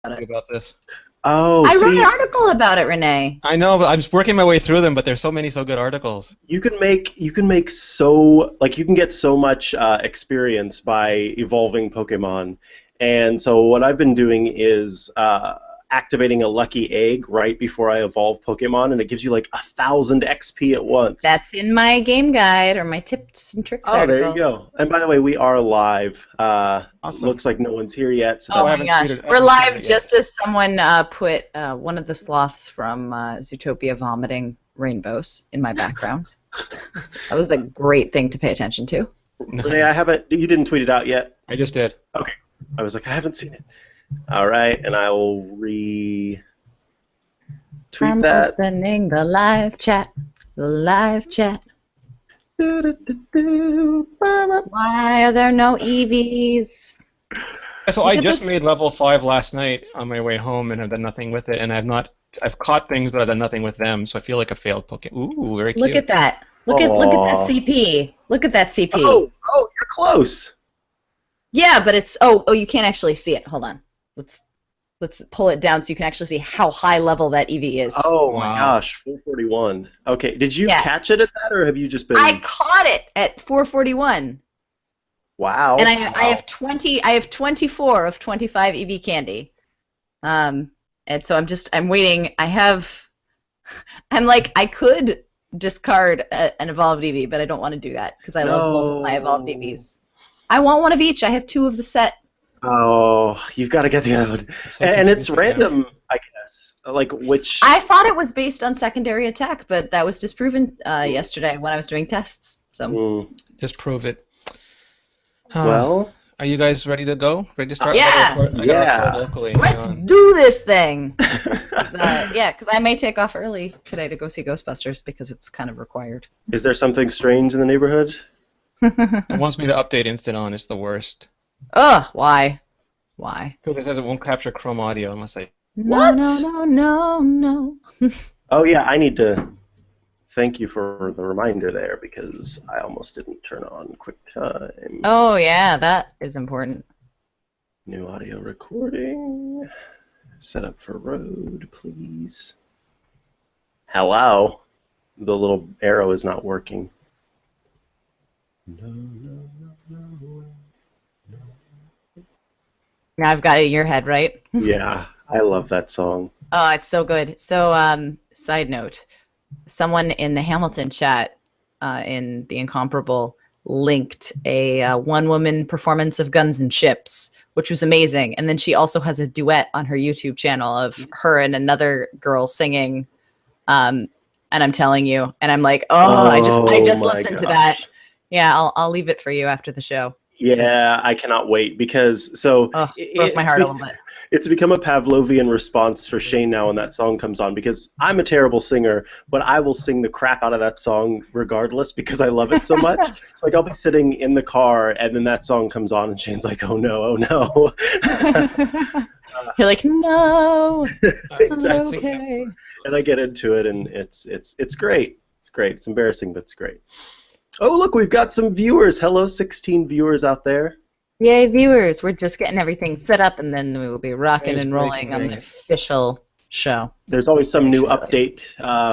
about this. Oh, I wrote an see, article about it, Rene. I know, but I'm just working my way through them. But there's so many so good articles. you can make so like you can get so much experience by evolving Pokemon, and so what I've been doing is activating a lucky egg right before I evolve Pokemon, and it gives you like 1,000 XP at once. That's in my game guide or my tips and tricks Oh, there you article. go. And by the way, we are live. Awesome. Looks like no one's here yet, so Oh Oh, I my that's haven't gosh, tweeted. I we're haven't tweeted live it yet. just as someone put one of the sloths from Zootopia vomiting rainbows in my background. That was a great thing to pay attention to. Renee. I haven't. You didn't tweet it out yet. I just did. Okay. I was like, I haven't seen it. All right, and I will retweet I'm that. opening the live chat. The live chat. Why are there no EVs? So Look I at just this. made level 5 last night on my way home, and I've done nothing with it. And I've caught things, but I've done nothing with them. So I feel like a failed Pokemon. Ooh, very cute. Look at that. Look at that Aw. CP. Look at that CP. Oh, you're close. Yeah, but it's oh you can't actually see it. Hold on. Let's pull it down so you can actually see how high level that EV is. Oh my Wow. gosh, 441. Okay, did you Yeah. catch it at that, or have you just been? I caught it at 441. Wow. And I have 24 of 25 EV candy. And so I'm waiting. I'm like, I could discard an evolved EV, but I don't want to do that because I love both of my evolved No. EVs. I want one of each. I have two of the set. Oh, you've got to get the other one. So And it's confused right now. random, I guess. Like which? I thought it was based on secondary attack, but that was disproven yesterday when I was doing tests. So Hmm, Just prove it. well, Are you guys ready to go? Ready to start? Yeah. I gotta Yeah. record locally. Hang let's on. do this thing. 'Cause, yeah, because I may take off early today to go see Ghostbusters because it's kind of required. is there something strange in the neighborhood? It wants me to update Instant On. It's the worst. Ugh, why? Why? Because it says it won't capture Chrome audio unless I. No, What? no. Oh yeah, I need to thank you for the reminder there because I almost didn't turn on QuickTime. Oh, yeah, that is important. New audio recording. Set up for road, please. Hello. The little arrow is not working. No. Now I've got it in your head, right? Yeah, I love that song. Oh, it's so good. So, side note, someone in the Hamilton chat in The Incomparable linked a one-woman performance of Guns and Ships, which was amazing. And then she also has a duet on her YouTube channel of her and another girl singing. And I'm telling you, and I'm like, oh, I just my listened to that. gosh. Yeah, I'll leave it for you after the show. Yeah, I cannot wait because so Oh, broke my it's heart a little bit. it's become a Pavlovian response for Shane now when that song comes on because I'm a terrible singer, but I will sing the crap out of that song regardless because I love it so much. It's like I'll be sitting in the car and then that song comes on and Shane's like, oh no. You're like, no, Exactly. okay. And I get into it and it's great. It's great. It's embarrassing, but it's great. Oh, look, we've got some viewers. Hello, 16 viewers out there. Yay, viewers! We're just getting everything set up, and then we will be rocking Thanks, and rolling breaking on the things. official show. There's always some new update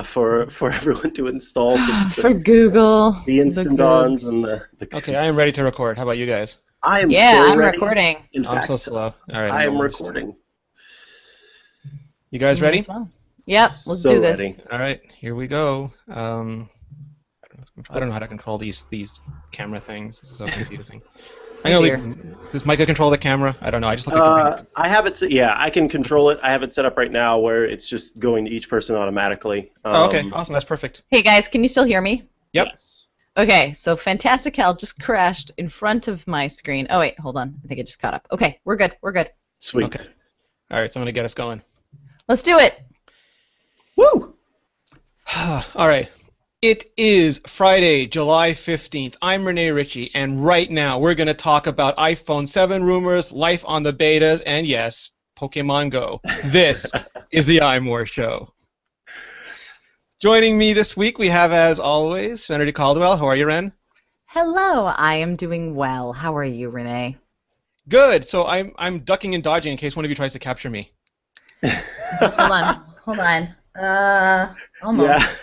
for everyone to install. So For Google, the instant ons and the Okay, I am ready to record. How about you guys? I am Yeah, so I'm ready. recording. In I'm fact, so slow. All right, I am I'm almost. recording. You guys Me ready? as well. Yep, let's So do this. ready. All right, here we go. I don't know how to control these camera things. This is so confusing. I know. Oh, dear. Does Micah control the camera? I don't know. I just look at the I have it. Yeah, I can control it. I have it set up right now where it's just going to each person automatically. Oh, okay. Awesome. That's perfect. Hey guys, can you still hear me? Yep. Yes. Okay, so Fantastic Hell just crashed in front of my screen. Oh wait, hold on. I think it just caught up. Okay, we're good. We're good. Sweet. Okay. All right, so I'm going to get us going. Let's do it. Woo! All right. It is Friday, July 15th. I'm Rene Ritchie, and right now we're going to talk about iPhone 7 rumors, life on the betas, and yes, Pokemon Go. This is the iMore Show. Joining me this week, we have, as always, Serenity Caldwell. How are you, Ren? Hello, I am doing well. How are you, Renee? Good. So I'm ducking and dodging in case one of you tries to capture me. Hold on. Almost. Yeah.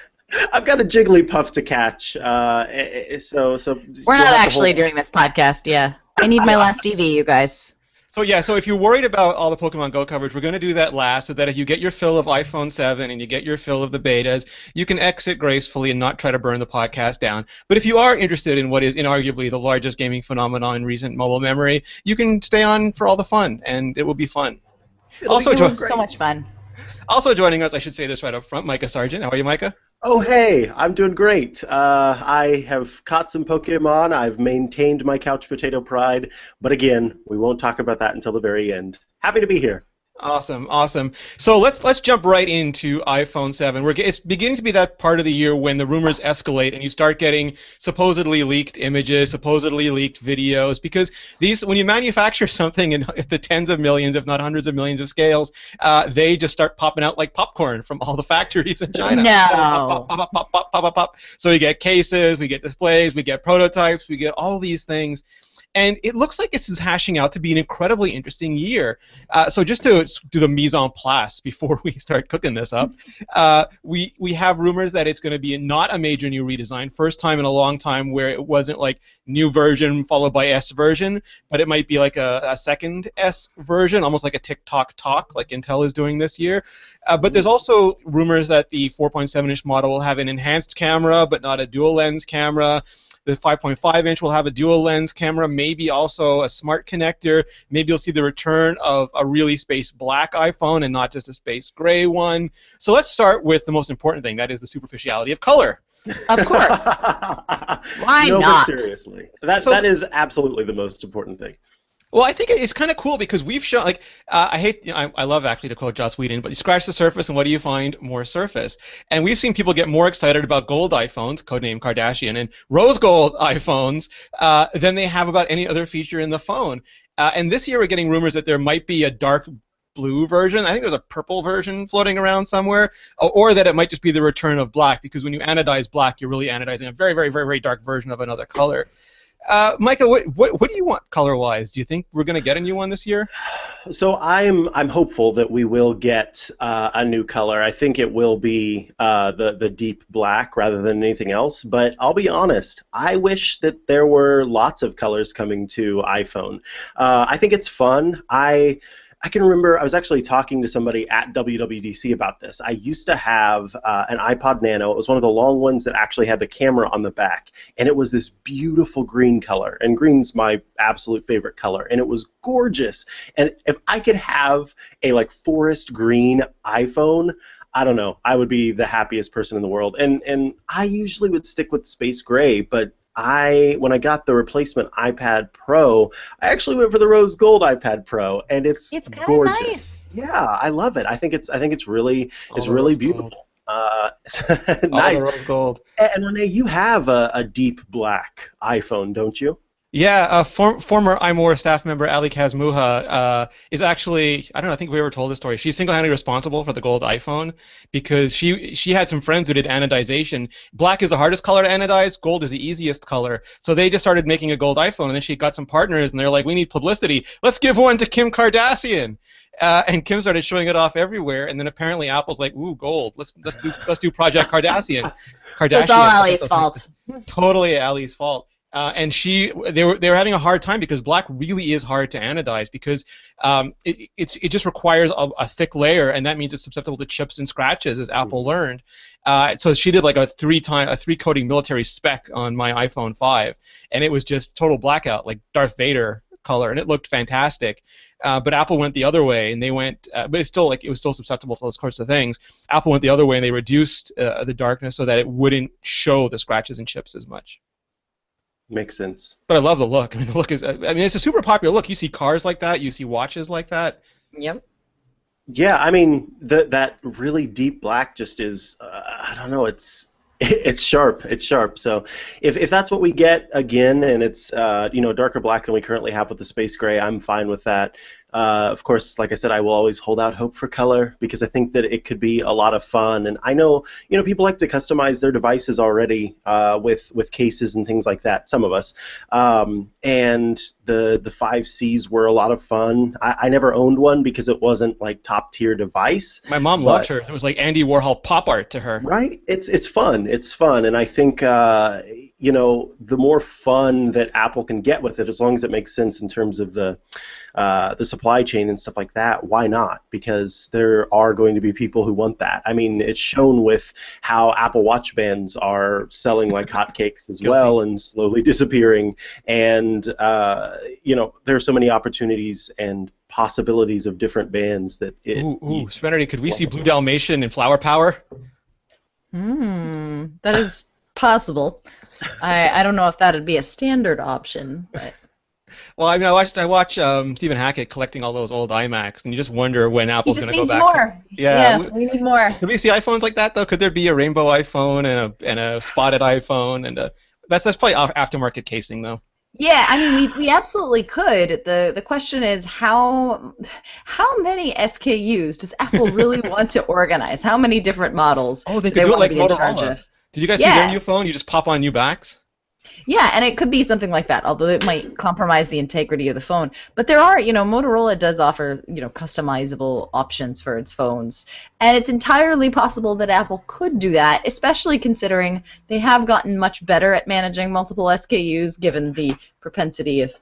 I've got a Jigglypuff to catch, so We're you'll not have to actually hold- doing this podcast. Yeah, I need my last EV, you guys. So yeah, so if you're worried about all the Pokemon Go coverage, we're going to do that last so that if you get your fill of iPhone 7 and you get your fill of the betas, you can exit gracefully and not try to burn the podcast down. But if you are interested in what is inarguably the largest gaming phenomenon in recent mobile memory, you can stay on for all the fun, and it will be fun. It'll be So much fun. Also joining us, I should say this right up front, Mikah Sargent. How are you, Mikah? Oh, hey, I'm doing great. I have caught some Pokemon. I've maintained my couch potato pride, but again, we won't talk about that until the very end. Happy to be here. Awesome, awesome. So let's jump right into iPhone 7. It's beginning to be that part of the year when the rumors escalate and you start getting supposedly leaked images, supposedly leaked videos, because when you manufacture something in the tens of millions, if not hundreds of millions of scales, they just start popping out like popcorn from all the factories in China. No. Pop, pop, pop, pop, pop, pop, pop, pop. So we get cases, we get displays, we get prototypes, we get all these things. And it looks like this is hashing out to be an incredibly interesting year. So just to do the mise en place before we start cooking this up, we have rumors that it's going to be not a major new redesign, first time in a long time where it wasn't like new version followed by S version, but it might be like a second S version, almost like a TikTok talk like Intel is doing this year. But there's also rumors that the 4.7-inch model will have an enhanced camera, but not a dual lens camera. The 5.5-inch will have a dual lens camera, maybe also a smart connector. Maybe you'll see the return of a really space black iPhone and not just a space gray one. So let's start with the most important thing, that is the superficiality of color. Of course. Why No, not? but seriously, that is absolutely the most important thing. Well, I think it's kind of cool because we've shown, like, I love actually to quote Joss Whedon, but you scratch the surface and what do you find? More surface. And we've seen people get more excited about gold iPhones, codename Kardashian, and rose gold iPhones than they have about any other feature in the phone. And this year we're getting rumors that there might be a dark blue version. I think there's a purple version floating around somewhere, or that it might just be the return of black, because when you anodize black, you're really anodizing a very, very, very, very dark version of another color. Mikah, what do you want color-wise? Do you think we're going to get a new one this year? So I'm hopeful that we will get a new color. I think it will be the deep black rather than anything else. But I'll be honest, I wish that there were lots of colors coming to iPhone. I think it's fun. I can remember I was actually talking to somebody at WWDC about this. I used to have an iPod Nano. It was one of the long ones that actually had the camera on the back, and it was this beautiful green color. And green's my absolute favorite color, and it was gorgeous. And if I could have a like forest green iPhone, I don't know, I would be the happiest person in the world. And I usually would stick with space gray, but when I got the replacement iPad Pro, I actually went for the rose gold iPad Pro, and it's gorgeous. Nice. Yeah, I love it. I think it's really beautiful. Nice. The rose gold. And Rene, you have a deep black iPhone, don't you? Yeah, former iMore staff member Ali Kazmuha is actually, I don't know, I think we ever told this story. She's single-handedly responsible for the gold iPhone because she had some friends who did anodization. Black is the hardest color to anodize, gold is the easiest color. So they just started making a gold iPhone, and then she got some partners, and they're like, we need publicity. Let's give one to Kim Kardashian. And Kim started showing it off everywhere, and then apparently Apple's like, ooh, gold. Let's do Project Kardashian. So it's all Ali's fault. Totally Ali's fault. And they were having a hard time because black really is hard to anodize because it just requires a thick layer, and that means it's susceptible to chips and scratches, as Apple learned. So she did like a three coating military spec on my iPhone 5, and it was just total blackout, like Darth Vader color, and it looked fantastic. But Apple went the other way, and they went, but it was still susceptible to those sorts of things. Apple went the other way, and they reduced the darkness so that it wouldn't show the scratches and chips as much. Makes sense. But I love the look. I mean, the look is, it's a super popular look. You see cars like that. You see watches like that. Yep. Yeah, I mean, that really deep black just is, I don't know, it's sharp. It's sharp. So if that's what we get again, and it's darker black than we currently have with the space gray, I'm fine with that. Of course, like I said, I will always hold out hope for color because I think that it could be a lot of fun. And I know, people like to customize their devices already with cases and things like that. Some of us, and the 5Cs were a lot of fun. I never owned one because it wasn't like top tier device. My mom loved hers. It was like Andy Warhol pop art to her. Right? It's fun. It's fun, and I think the more fun that Apple can get with it, as long as it makes sense in terms of the supply chain and stuff like that, why not? Because there are going to be people who want that. I mean, it's shown with how Apple Watch bands are selling like hotcakes as well and slowly disappearing. And there are so many opportunities and possibilities of different bands that Serenity, could we see Blue Dalmatian in flower power? That is possible. I don't know if that would be a standard option, but. Well, I mean, I watch Stephen Hackett collecting all those old iMacs, and you just wonder when Apple's going to go back. More. Yeah, we need more. Could we see iPhones like that though? Could there be a rainbow iPhone and a spotted iPhone and that's probably aftermarket casing though. Yeah, I mean, we absolutely could. The question is how many SKUs does Apple really want to organize? How many different models? Oh, they could do it like Motorola. Did you guys see their new phone? You just pop on new backs. Yeah, and it could be something like that, although it might compromise the integrity of the phone. But there are, Motorola does offer, customizable options for its phones. And it's entirely possible that Apple could do that, especially considering they have gotten much better at managing multiple SKUs, given the propensity of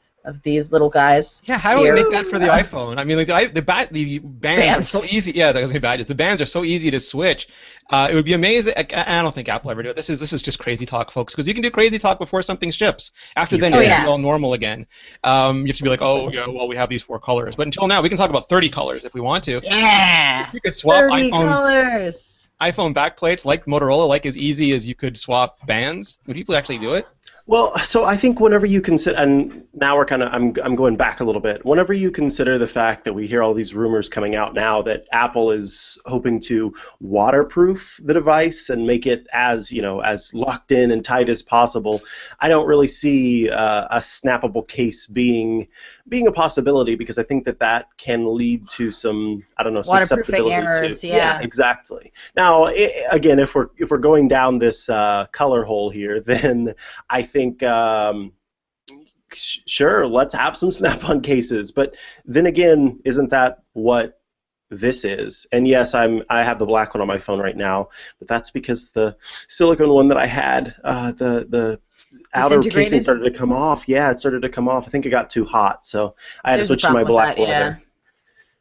these little guys. Yeah, how do we make that for the iPhone? I mean, like the bands are so easy. Yeah, those are badges. The bands are so easy to switch. It would be amazing. I don't think Apple ever do it. This is just crazy talk, folks, because you can do crazy talk before something ships. After then, it'll be all normal again. You have to be like, oh, yeah, well, we have these 4 colors. But until now, we can talk about 30 colors if we want to. Yeah. You could swap 30 colors. iPhone backplates like Motorola, like as easy as you could swap bands. Would people actually do it? Well, so I think whenever you consider, and now I'm going back a little bit. Whenever you consider the fact that we hear all these rumors coming out now that Apple is hoping to waterproof the device and make it as locked in and tight as possible, I don't really see a snappable case being a possibility because I think that can lead to some susceptibility errors, to. Yeah, exactly. Now, again, if we're going down this color hole here, then I think sure, let's have some Snap-on cases, but then again, isn't that what this is? And yes, I have the black one on my phone right now, but that's because the silicone one that I had, the outer casing started to come off. Yeah, it started to come off. I think it got too hot, so I had to switch to my black leather. Yeah.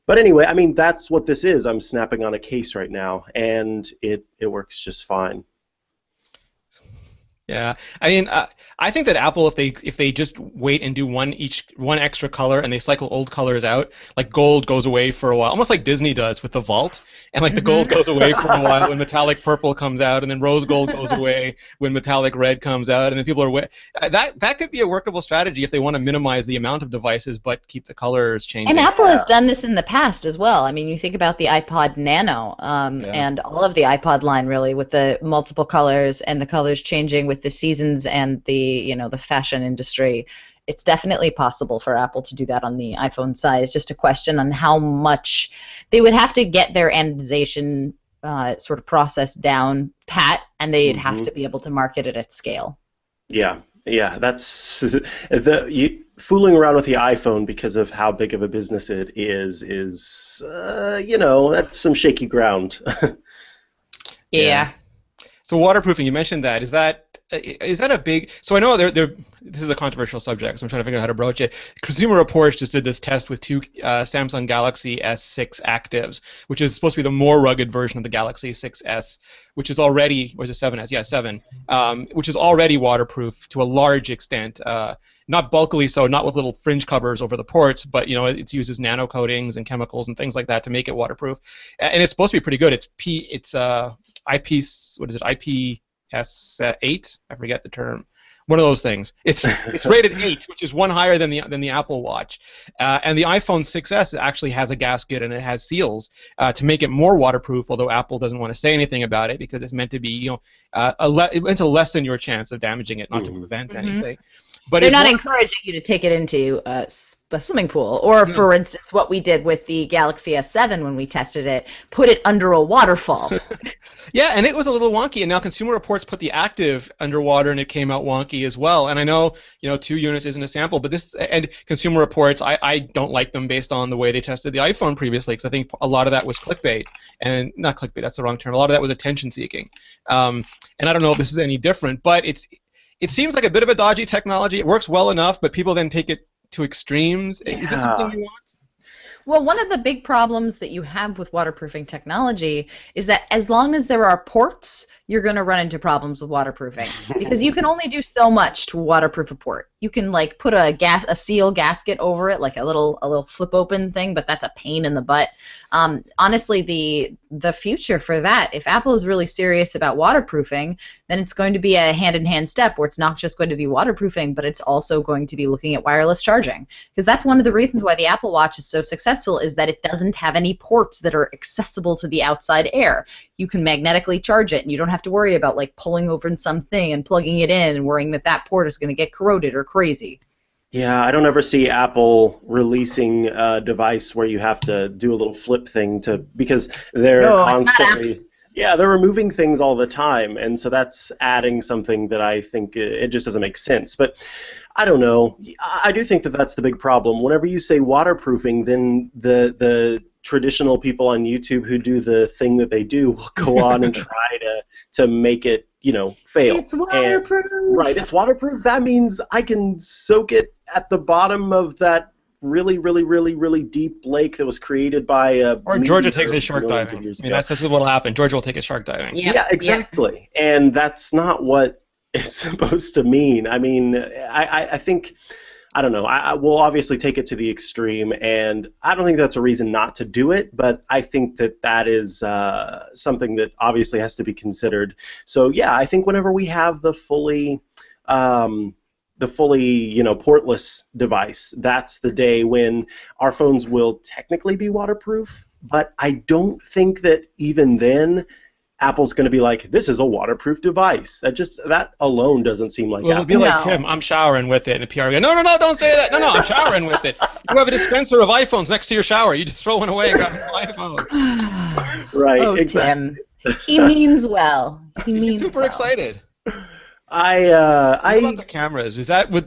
But anyway, I mean, that's what this is. I'm snapping on a case right now, and it works just fine. Yeah, I mean, I think that Apple, if they just wait and do one extra color and they cycle old colors out, like gold goes away for a while, almost like Disney does with the Vault, and like the gold goes away for a while when metallic purple comes out, and then rose gold goes away when metallic red comes out, and then people are that could be a workable strategy if they want to minimize the amount of devices but keep the colors changing. And Apple has done this in the past as well. I mean, you think about the iPod Nano and all of the iPod line really with the multiple colors and the colors changing with the seasons and the the fashion industry. It's definitely possible for Apple to do that on the iPhone side. It's just a question on how much they would have to get their anodization sort of process down pat, and they'd have to be able to market it at scale. Yeah, that's fooling around with the iPhone because of how big of a business it is that's some shaky ground. Yeah. So waterproofing, you mentioned that. Is that a big? So I know this is a controversial subject, so I'm trying to figure out how to broach it. Consumer Reports just did this test with 2 Samsung Galaxy S6 Actives, which is supposed to be the more rugged version of the Galaxy 6S, which is already, or is it 7S? Yeah, 7, which is already waterproof to a large extent. Not bulkily so, not with little fringe covers over the ports, but it uses nano coatings and chemicals and things like that to make it waterproof, and it's supposed to be pretty good. It's IPS8. I forget the term. One of those things. It's rated 8, which is one higher than the Apple Watch, and the iPhone 6S actually has a gasket and it has seals to make it more waterproof. Although Apple doesn't want to say anything about it because it's meant to be meant to lessen your chance of damaging it, not to prevent anything. But They're it's not more, encouraging you to take it into a swimming pool, or no. for instance, what we did with the Galaxy S7 when we tested it, put it under a waterfall. Yeah, and it was a little wonky, and now Consumer Reports put the active underwater, and it came out wonky as well. And I know, 2 units isn't a sample, but this and Consumer Reports, I don't like them based on the way they tested the iPhone previously, because I think a lot of that was clickbait, and not clickbait, that's the wrong term. A lot of that was attention seeking, and I don't know if this is any different, but it seems like a bit of a dodgy technology. It works well enough, but people then take it to extremes. Is this something you want? Well, one of the big problems that you have with waterproofing technology is that as long as there are ports, you're going to run into problems with waterproofing because you can only do so much to waterproof a port. You can like put a seal gasket over it, like a little flip open thing, but that's a pain in the butt. Honestly, the future for that, if Apple is really serious about waterproofing, then it's going to be a hand-in-hand step where it's not just going to be waterproofing, but it's also going to be looking at wireless charging. Because that's one of the reasons why the Apple Watch is so successful, is that it doesn't have any ports that are accessible to the outside air. You can magnetically charge it, and you don't have to worry about like pulling over something and plugging it in and worrying that that port is going to get corroded or crazy. Yeah, I don't ever see Apple releasing a device where you have to do a little flip thing because they're constantly, yeah, they're removing things all the time, and so that's adding something that I think it just doesn't make sense. But I don't know. I do think that that's the big problem. Whenever you say waterproofing, then the traditional people on YouTube who do the thing that they do will go on and try to make it, fail. It's waterproof. Right, it's waterproof. That means I can soak it at the bottom of that really, really, really, really deep lake that was created by a or Georgia takes a shark millions diving. of years I mean, ago. that's what will happen. Georgia will take a shark diving. Yeah, exactly. And that's not what it's supposed to mean. I mean, I think, I don't know, I will obviously take it to the extreme, and I don't think that's a reason not to do it, but I think that is something that obviously has to be considered. So yeah, I think whenever we have the fully portless device, that's the day when our phones will technically be waterproof, but I don't think that even then Apple's going to be like, this is a waterproof device. That alone doesn't seem like Well, Apple. it'll be like Tim, I'm showering with it, and the PR will go, no, don't say that. No, I'm showering with it. You have a dispenser of iPhones next to your shower. You just throw one away and grab an iPhone. Right, oh, exactly. Tim. He means well. He's super excited. I What about the cameras?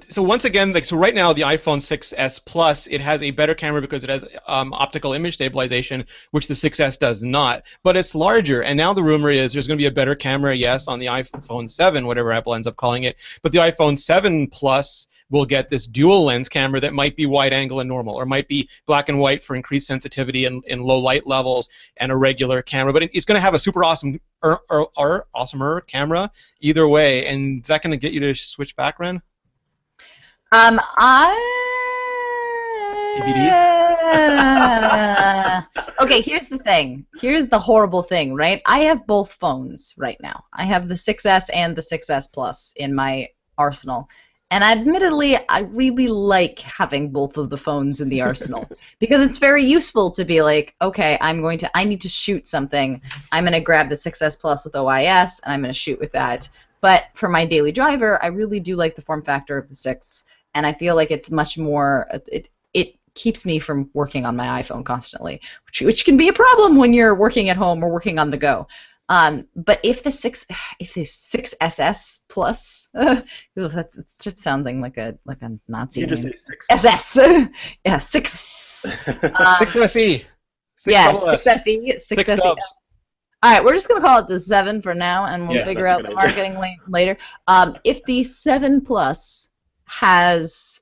So once again, so right now the iPhone 6s Plus, it has a better camera because it has optical image stabilization, which the 6s does not. But it's larger, and now the rumor is there's going to be a better camera, yes, on the iPhone 7, whatever Apple ends up calling it. But the iPhone 7 Plus will get this dual lens camera that might be wide angle and normal, or might be black and white for increased sensitivity in low light levels, and a regular camera. But it's going to have a super awesome awesomer camera either way. And is that going to get you to switch back, Ren? Okay, here's the thing. Here's the horrible thing, right? I have both phones right now. I have the 6S and the 6S Plus in my arsenal. And admittedly, I really like having both of the phones in the arsenal because it's very useful to be like, okay, I need to shoot something. I'm going to grab the 6S Plus with OIS, and I'm going to shoot with that. But for my daily driver, I really do like the form factor of the 6, and I feel like it's much more, it keeps me from working on my iPhone constantly, which can be a problem when you're working at home or working on the go. But if the 6SS Plus, it starts sounding like a Nazi You name. just say 6. SS, yeah, 6. 6SE. Yeah, 6SE, 6SE. Dubs. All right, we're just gonna call it the 7 for now, and we'll figure that's a out the good idea. marketing later. If the 7 Plus has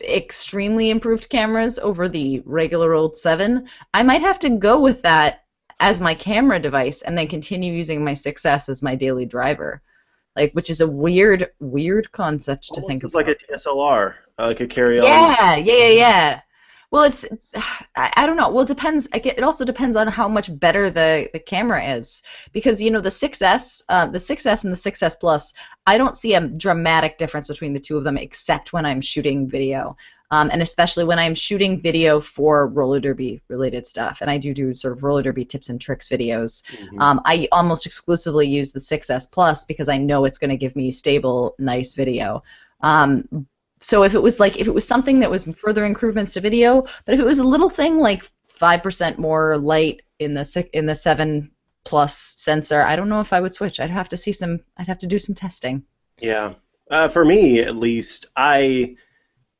extremely improved cameras over the regular old 7, I might have to go with that as my camera device and then continue using my 6S as my daily driver, which is a weird concept to think It's about. like a DSLR, like a carry-on. Yeah. Well, I don't know. Well, it depends. It also depends on how much better the camera is, because the 6S and the 6S Plus, I don't see a dramatic difference between the two of them except when I'm shooting video. And especially when I'm shooting video for roller derby related stuff, and I do sort of roller derby tips and tricks videos. Mm-hmm. I almost exclusively use the 6S Plus because I know it's going to give me stable, nice video. So if it was something that was further improvements to video, but if it was a little thing like 5% more light in the 7 Plus sensor, I don't know if I would switch. I'd have to do some testing. Yeah. For me, at least,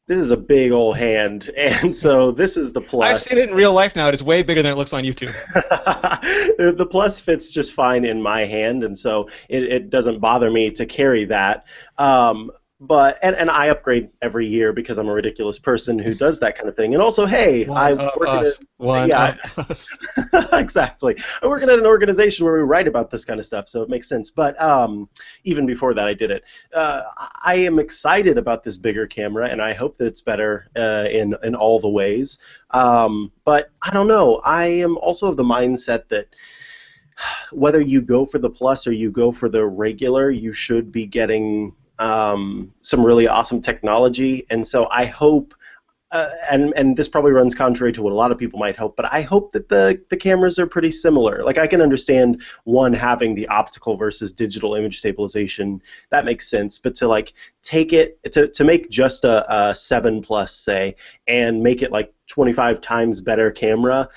this is a big old hand, and so this is the Plus. I've seen it in real life now. It is way bigger than it looks on YouTube. The Plus fits just fine in my hand, and so it doesn't bother me to carry that. But I upgrade every year because I'm a ridiculous person who does that kind of thing. And also, hey, I work at exactly. I work at an organization where we write about this kind of stuff, so it makes sense. But even before that, I did it. I am excited about this bigger camera, and I hope that it's better in all the ways. But I don't know. I am also of the mindset that whether you go for the Plus or you go for the regular, you should be getting some really awesome technology, and so I hope, and this probably runs contrary to what a lot of people might hope, but I hope that the cameras are pretty similar. Like, I can understand one having the optical versus digital image stabilization, that makes sense, but to like take it, to make just a 7 Plus, say, and make it like 25 times better camera,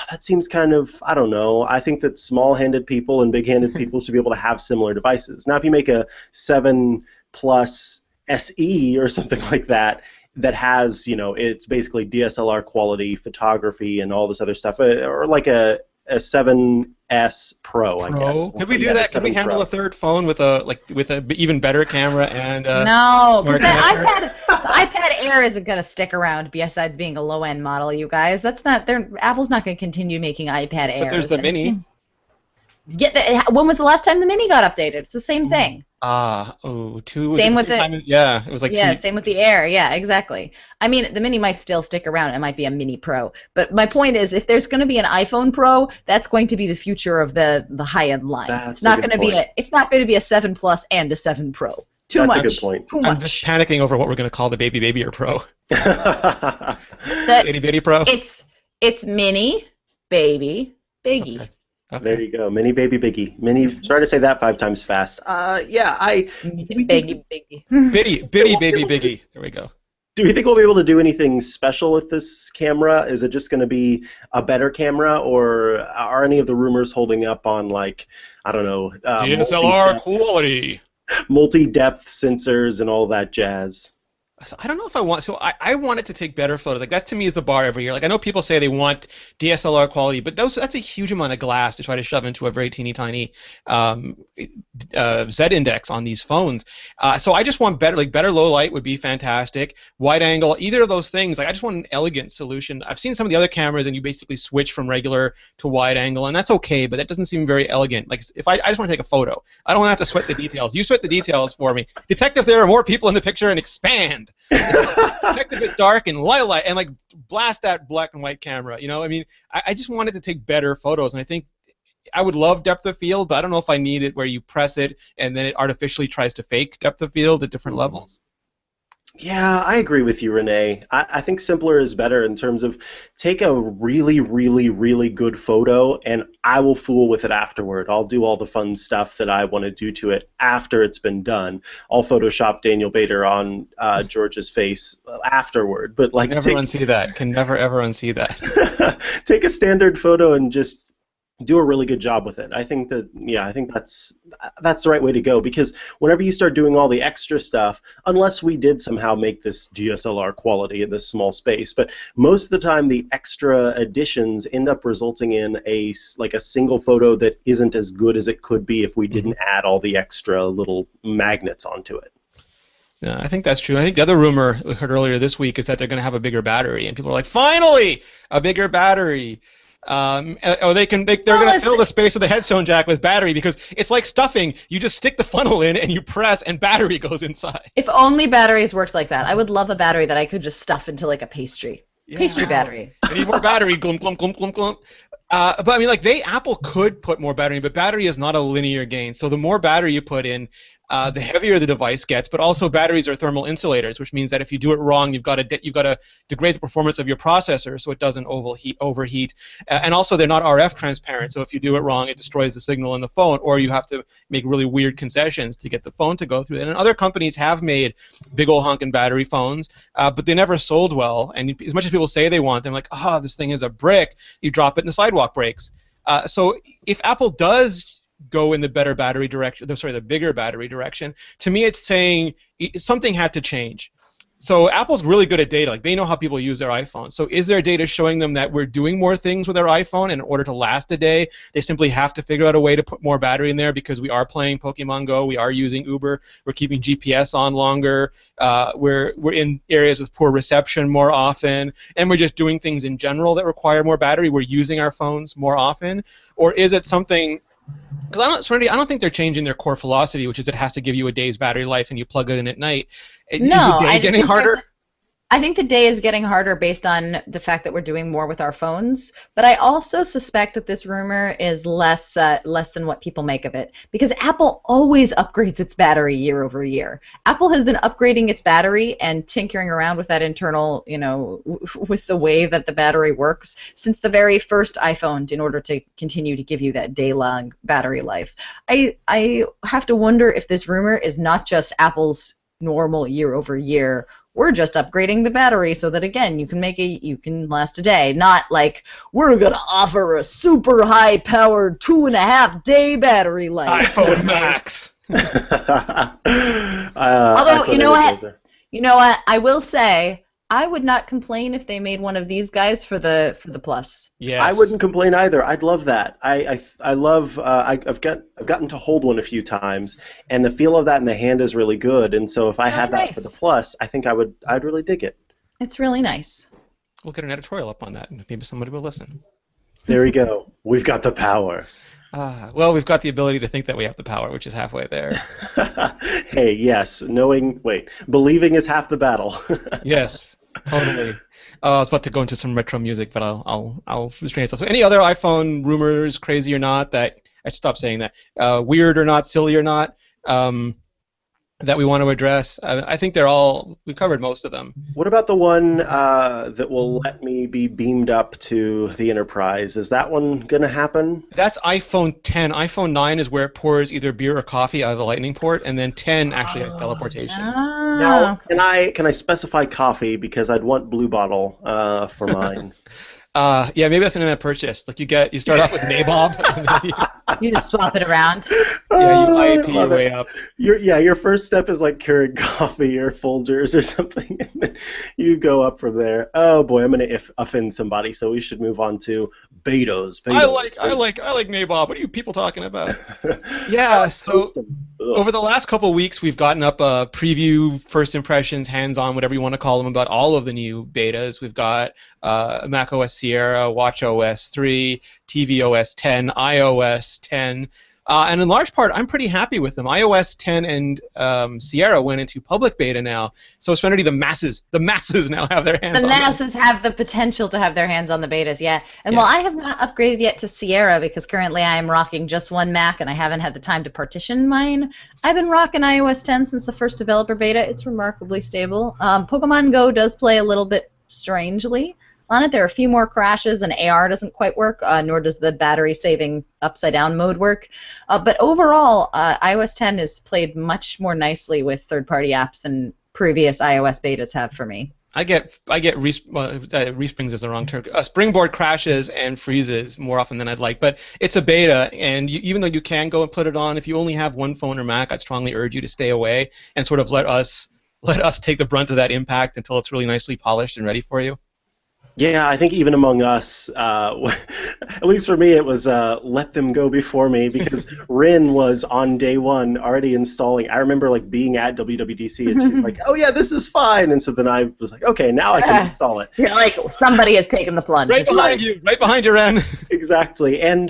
that seems kind of, I don't know. I think that small-handed people and big-handed people should be able to have similar devices. Now, if you make a 7 Plus SE or something like that, that has, it's basically DSLR quality photography and all this other stuff, or like a 7S Pro, I guess. Could we do that? Could we handle a third phone with a even better camera and no, because the iPad Air isn't going to stick around. Besides being a low-end model, you guys, Apple's not going to continue making iPad Airs. But there's the Mini. When was the last time the Mini got updated? It's the same thing. Same with the yeah, it was like same with the Air. Yeah, exactly. I mean, the Mini might still stick around. It might be a Mini Pro, but my point is, if there's going to be an iPhone Pro, that's going to be the future of the high-end line. It's not going to be a 7 Plus and a 7 Pro. Too much. That's a good point. Too much. I'm just panicking over what we're going to call the Baby or Pro. Itty Bitty Pro. It's Mini, Baby, Biggie. Okay. Okay. There you go, Mini, Baby, Biggie. Mini. Try to say that 5 times fast. Biggie, Biggie. Bitty, Baby, Biggie. There we go. Do we think we'll be able to do anything special with this camera? Is it just going to be a better camera, or are any of the rumors holding up on, like, I don't know, DSLR quality, multi-depth sensors and all that jazz? So I don't know if I want. So I want it to take better photos. Like, that to me is the bar every year. Like, I know people say they want DSLR quality, but that's a huge amount of glass to try to shove into a very teeny tiny Z index on these phones. So I just want better low light would be fantastic. Wide angle, either of those things. Like, I just want an elegant solution. I've seen some of the other cameras, and you basically switch from regular to wide angle, and that's okay. But that doesn't seem very elegant. Like, if I just want to take a photo, I don't want to have to sweat the details. You sweat the details for me. Detective, there are more people in the picture, and expand. Detective is dark and light and like blast that black and white camera. I mean, I just wanted to take better photos, and I think I would love depth of field, but I don't know if I need it where you press it and then it artificially tries to fake depth of field at different levels. Yeah, I agree with you, Rene. I think simpler is better in terms of take a really, really, really good photo, and I will fool with it afterward. I'll do all the fun stuff that I want to do to it after it's been done. I'll Photoshop Daniel Bader on George's face afterward. But like, can never unsee that. Can never ever unsee that. Take a standard photo and just do a really good job with it. I think that's the right way to go, because whenever you start doing all the extra stuff, unless we did somehow make this DSLR quality in this small space, but most of the time the extra additions end up resulting in a single photo that isn't as good as it could be if we didn't add all the extra little magnets onto it. Yeah, I think that's true. I think the other rumor we heard earlier this week is that they're going to have a bigger battery, and people are like, finally, a bigger battery. They're going to fill the space of the headstone jack with battery, because it's like stuffing. You just stick the funnel in and you press, and battery goes inside. If only batteries worked like that. I would love a battery that I could just stuff into like a pastry. Yeah. Pastry battery. I need more battery. Glump, glump, glump, glump, glump. But I mean, like, Apple could put more battery in, but battery is not a linear gain. So the more battery you put in, the heavier the device gets. But also batteries are thermal insulators, which means that if you do it wrong, you've got to degrade the performance of your processor so it doesn't overheat. And also they're not RF transparent, so if you do it wrong, it destroys the signal in the phone, or you have to make really weird concessions to get the phone to go through it. And other companies have made big old honking battery phones, but they never sold well. And as much as people say they want them, like, this thing is a brick, you drop it and the sidewalk breaks. So if Apple does go in the bigger battery direction, to me it's saying something had to change. So Apple's really good at data. Like, they know how people use their iPhone. So is there data showing them that we're doing more things with our iPhone, and in order to last a day, they simply have to figure out a way to put more battery in there because we are playing Pokemon Go, we are using Uber, we're keeping GPS on longer, we're in areas with poor reception more often, and we're just doing things in general that require more battery. We're using our phones more often, or is it something? Because Serenity, I don't think they're changing their core philosophy, which is it has to give you a day's battery life and you plug it in at night. No, is the day getting harder? I think the day is getting harder based on the fact that we're doing more with our phones. But I also suspect that this rumor is less than what people make of it, because Apple always upgrades its battery year over year. Apple has been upgrading its battery and tinkering around with that internal, with the way that the battery works since the very first iPhone in order to continue to give you that day-long battery life. I have to wonder if this rumor is not just Apple's normal year over year. We're just upgrading the battery so that, again, you can last a day. Not like we're gonna offer a super high-powered 2.5-day battery life. iPhone Max. Although you know what, I will say I would not complain if they made one of these guys for the Plus. Yes. I wouldn't complain either. I'd love that. I love. I've gotten to hold one a few times, and the feel of that in the hand is really good. And so if I had that for the Plus, I think I'd really dig it. It's really nice. We'll get an editorial up on that, and maybe somebody will listen. There we go. We've got the power. Well, we've got the ability to think that we have the power, which is halfway there. Hey, yes. Believing is half the battle. Yes. Totally. I was about to go into some retro music, but I'll restrain myself. So, any other iPhone rumors, crazy or not, that I should stop saying that, weird or not, silly or not, that we want to address? I think we covered most of them. What about the one that will let me be beamed up to the Enterprise? Is that one going to happen? That's iPhone 10. iPhone 9 is where it pours either beer or coffee out of the lightning port, and then 10 actually has teleportation. Now, can I specify coffee, because I'd want Blue Bottle for mine. Yeah, maybe that's an internet purchase. Like you start off with Nabob, and then you just swap it around. Yeah, you IEP your way up. Your first step is like Keurig coffee or Folgers or something, and then you go up from there. Oh boy, I'm gonna offend somebody, so we should move on to betas. I like Nabob. What are you people talking about? Yeah, so over the last couple of weeks, we've gotten up a preview, first impressions, hands-on, whatever you want to call them, about all of the new betas. We've got macOS Sierra, watchOS 3, tvOS 10, iOS 10, and in large part, I'm pretty happy with them. iOS 10 and Sierra went into public beta now, so Serenity, the masses now have their hands on them. The masses have the potential to have their hands on the betas, yeah. And while I have not upgraded yet to Sierra, because currently I am rocking just one Mac and I haven't had the time to partition mine, I've been rocking iOS 10 since the first developer beta. It's remarkably stable. Pokemon Go does play a little bit strangely on it. There are a few more crashes, and AR doesn't quite work, nor does the battery-saving upside-down mode work. But overall, iOS 10 is played much more nicely with third-party apps than previous iOS betas have for me. I get resprings is the wrong term. Springboard crashes and freezes more often than I'd like, but it's a beta, and even though you can go and put it on, if you only have one phone or Mac, I'd strongly urge you to stay away and sort of let us take the brunt of that impact until it's really nicely polished and ready for you. Yeah, I think even among us, at least for me, it was let them go before me, because Rene was on day one already installing. I remember being at WWDC, and she's like, "Oh yeah, this is fine," and so then I was like, "Okay, now I can install it." You're like, somebody has taken the plunge. Right behind you, Ren. Exactly, and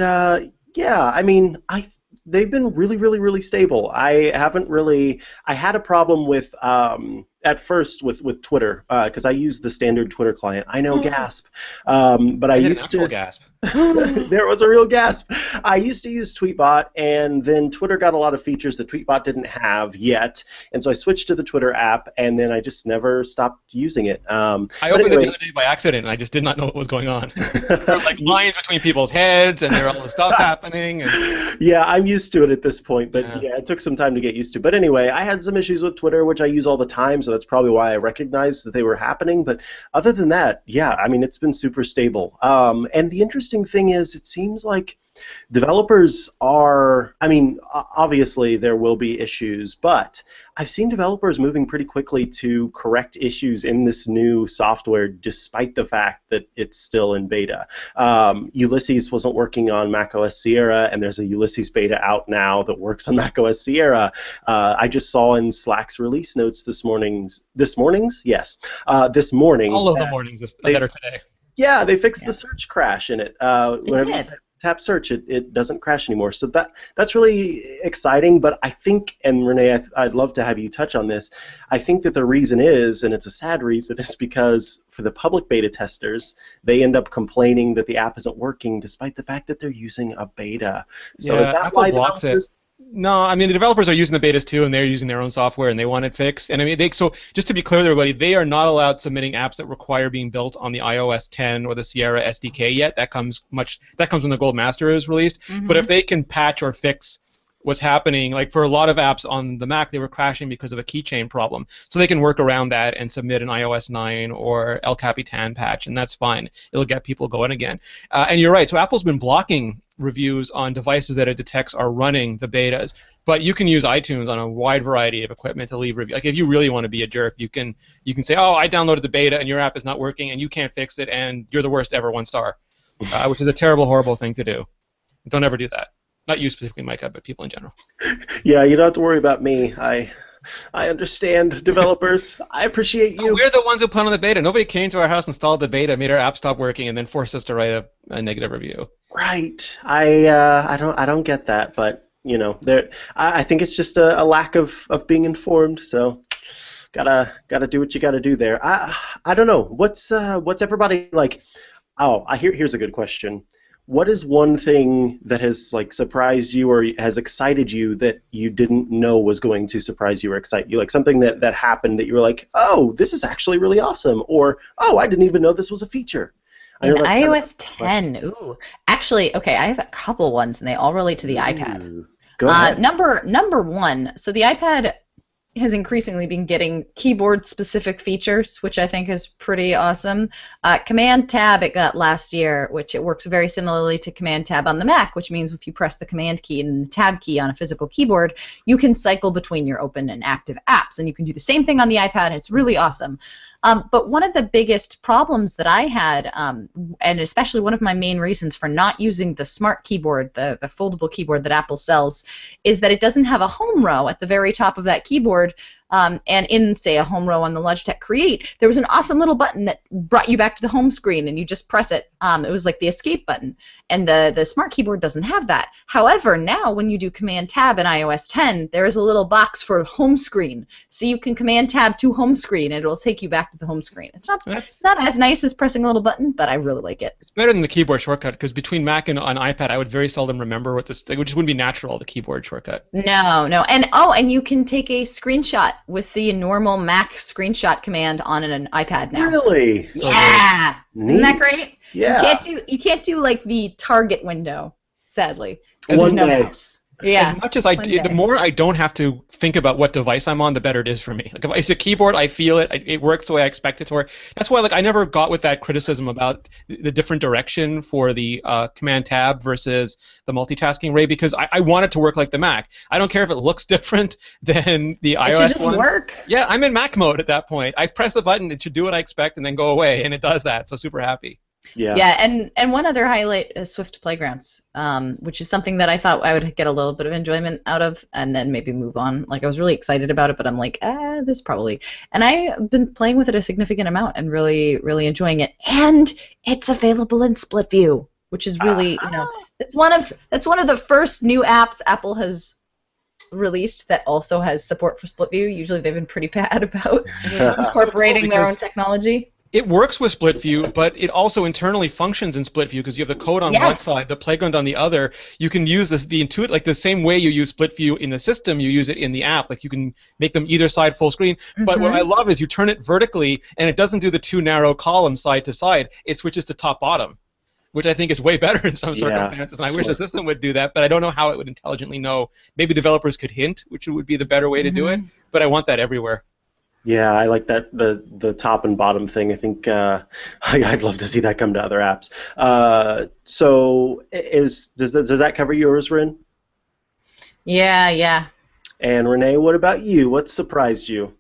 yeah, I mean, they've been really, really, really stable. I had a problem with at first with Twitter, because I use the standard Twitter client. I know, gasp. But I did an used actual to. gasp. There was a real gasp. I used to use Tweetbot, and then Twitter got a lot of features that Tweetbot didn't have yet, and so I switched to the Twitter app, and then I just never stopped using it. I opened it the other day by accident, and I just did not know what was going on. There were like lines between people's heads, and there were all this stuff happening. And... Yeah, I'm used to it at this point, but yeah, it took some time to get used to. But anyway, I had some issues with Twitter, which I use all the time, so that's probably why I recognized that they were happening. But other than that, yeah, I mean, it's been super stable. And the interesting thing is, it seems like developers are, I mean, obviously there will be issues, but I've seen developers moving pretty quickly to correct issues in this new software despite the fact that it's still in beta. Ulysses wasn't working on macOS Sierra, and there's a Ulysses beta out now that works on macOS Sierra. I just saw in Slack's release notes this morning. This morning. All of the mornings that are today. Yeah, they fixed the search crash in it. They did. Tap search, it doesn't crash anymore. So that's really exciting. But I think, and Rene, I'd love to have you touch on this. I think that the reason is, and it's a sad reason, is because for the public beta testers, they end up complaining that the app isn't working, despite the fact that they're using a beta. So is that Apple why blocks it? No, I mean the developers are using the betas too, and they're using their own software, and they want it fixed. And I mean, so just to be clear to everybody, they are not allowed submitting apps that require being built on the iOS 10 or the Sierra SDK yet. That comes when the Gold Master is released. Mm-hmm. But if they can patch or fix what's happening, like for a lot of apps on the Mac, they were crashing because of a keychain problem. So they can work around that and submit an iOS 9 or El Capitan patch, and that's fine. It'll get people going again. And you're right. So Apple's been blocking reviews on devices that it detects are running the betas, but you can use iTunes on a wide variety of equipment to leave reviews. Like if you really want to be a jerk, you can say, oh, I downloaded the beta and your app is not working and you can't fix it and you're the worst ever, 1 star, which is a terrible, horrible thing to do. Don't ever do that. Not you specifically, Mikah, but people in general. Yeah, you don't have to worry about me. I understand developers. I appreciate you. We're the ones who put on the beta. Nobody came to our house, installed the beta, made our app stop working, and then forced us to write a negative review. Right. I don't get that, but you know, I think it's just a lack of being informed. So gotta do what you gotta do there. I don't know. What's everybody like? Oh, here's a good question. What is one thing that has like surprised you or has excited you that you didn't know was going to surprise you or excite you? Like something that happened that you were like, oh, this is actually really awesome, or oh, I didn't even know this was a feature. In iOS 10, ooh. Actually, okay, I have a couple ones, and they all relate to the iPad. Go ahead. Number one, so the iPad has increasingly been getting keyboard-specific features, which I think is pretty awesome. Command Tab it got last year, which it works very similarly to Command Tab on the Mac, which means if you press the Command key and the Tab key on a physical keyboard, you can cycle between your open and active apps, and you can do the same thing on the iPad, and it's really awesome. But one of the biggest problems that I had, and especially one of my main reasons for not using the smart keyboard, the foldable keyboard that Apple sells, is that it doesn't have a home row at the very top of that keyboard. And in, say, a home row on the Logitech Create, there was an awesome little button that brought you back to the home screen, and you just press it. It was like the escape button. And the smart keyboard doesn't have that. However, now when you do Command Tab in iOS 10, there is a little box for home screen. So you can Command Tab to home screen, and it will take you back to the home screen. It's not as nice as pressing a little button, but I really like it. It's better than the keyboard shortcut, because between Mac and on iPad, I would very seldom remember what this, it just wouldn't be natural, the keyboard shortcut. No. And you can take a screenshot with the normal Mac screenshot command on an iPad now. Really? Yeah. Isn't that great? Yeah. You can't do like the target window, sadly. One day. Yeah. As much as the more I don't have to think about what device I'm on, the better it is for me. Like if it's a keyboard, I feel it. It works the way I expect it to work. That's why, like, I never got with that criticism about the different direction for the Command Tab versus the multitasking ray, because I want it to work like the Mac. I don't care if it looks different than the iOS one. It should just work. Yeah, I'm in Mac mode at that point. I press the button, it should do what I expect, and then go away, and it does that. So super happy. Yeah, and one other highlight is Swift Playgrounds, which is something that I thought I would get a little bit of enjoyment out of, and then maybe move on. Like I was really excited about it, but I'm like, this probably. And I've been playing with it a significant amount and really, really enjoying it. And it's available in split view, which is really, that's one of the first new apps Apple has released that also has support for split view. Usually they've been pretty bad about So cool incorporating their own because technology. it works with split view, but it also internally functions in split view because you have the code on one Yes. side, the playground on the other. You can use this, the intuit, like the same way you use split view in the system, you use it in the app. Like you can make them either side full screen. But what I love is you turn it vertically, and it doesn't do the two narrow columns side to side. It switches to top bottom, which I think is way better in some circumstances. And I wish the system would do that, but I don't know how it would intelligently know. Maybe developers could hint, which would be the better way to do it. But I want that everywhere. Yeah, I like that the top and bottom thing. I think I'd love to see that come to other apps. So does that cover yours, Ren? Yeah. And Rene, what about you? What surprised you?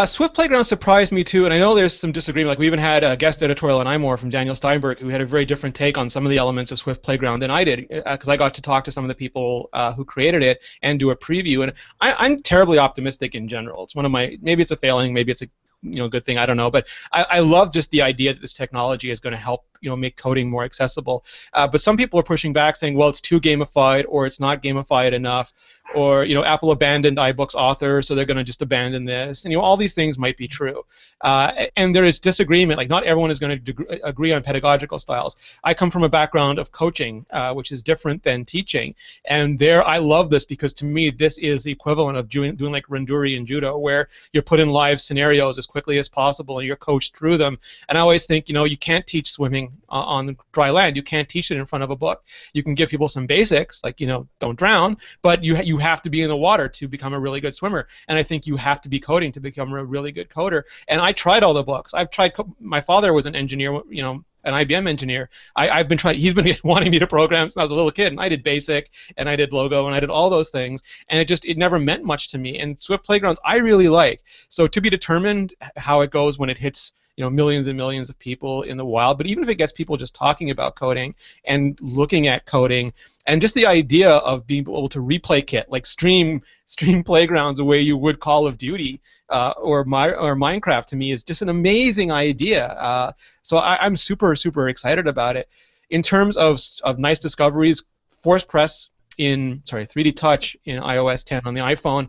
Swift Playground surprised me too, and I know there's some disagreement. Like we even had a guest editorial on iMore from Daniel Steinberg, who had a very different take on some of the elements of Swift Playground than I did, because I got to talk to some of the people who created it and do a preview. And I'm terribly optimistic in general. It's one of my, maybe it's a failing, maybe it's a good thing, I don't know, but I love just the idea that this technology is going to help make coding more accessible. But some people are pushing back, saying, well, it's too gamified, or it's not gamified enough, or Apple abandoned iBooks author, so they're going to just abandon this, and all these things might be true. And there is disagreement. Like not everyone is going to agree on pedagogical styles. I come from a background of coaching, which is different than teaching, and there I love this because to me this is the equivalent of doing like Renduri in judo, where you're put in live scenarios as quickly as possible and you're coached through them. And I always think you can't teach swimming on dry land. You can't teach it in front of a book. You can give people some basics, like don't drown, but you have to be in the water to become a really good swimmer. And I think you have to be coding to become a really good coder. And I tried all the books. I've tried. My father was an engineer, an IBM engineer. I've been trying. He's been wanting me to program since I was a little kid, and I did BASIC, and I did Logo, and I did all those things, and it never meant much to me. And Swift Playgrounds I really like. So to be determined how it goes when it hits millions and millions of people in the wild, but even if it gets people just talking about coding and looking at coding, and just the idea of being able to replay kit, like stream playgrounds the way you would Call of Duty or Minecraft, to me is just an amazing idea. So I'm super, super excited about it. In terms of nice discoveries, 3D Touch in iOS 10 on the iPhone,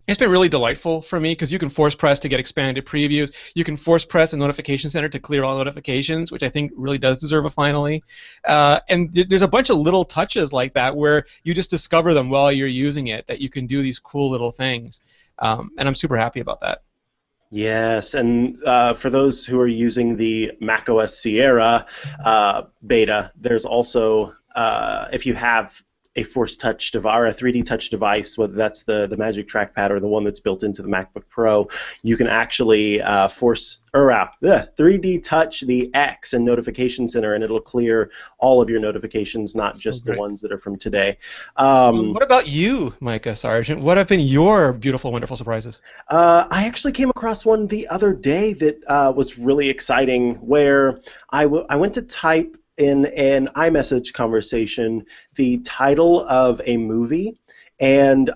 it's been really delightful for me because you can force press to get expanded previews. You can force press the notification center to clear all notifications, which I think really does deserve a finally. And there's a bunch of little touches like that where you just discover them while you're using it, that you can do these cool little things. And I'm super happy about that. Yes, and for those who are using the macOS Sierra beta, there's also, if you have a Force Touch device or a 3D Touch device, whether that's the Magic Trackpad or the one that's built into the MacBook Pro, you can actually 3D Touch the X in Notification Center, and it'll clear all of your notifications, not just the ones that are from today. What about you, Mikah Sargent? What have been your beautiful, wonderful surprises? I actually came across one the other day that was really exciting, where I went to type in an iMessage conversation the title of a movie, and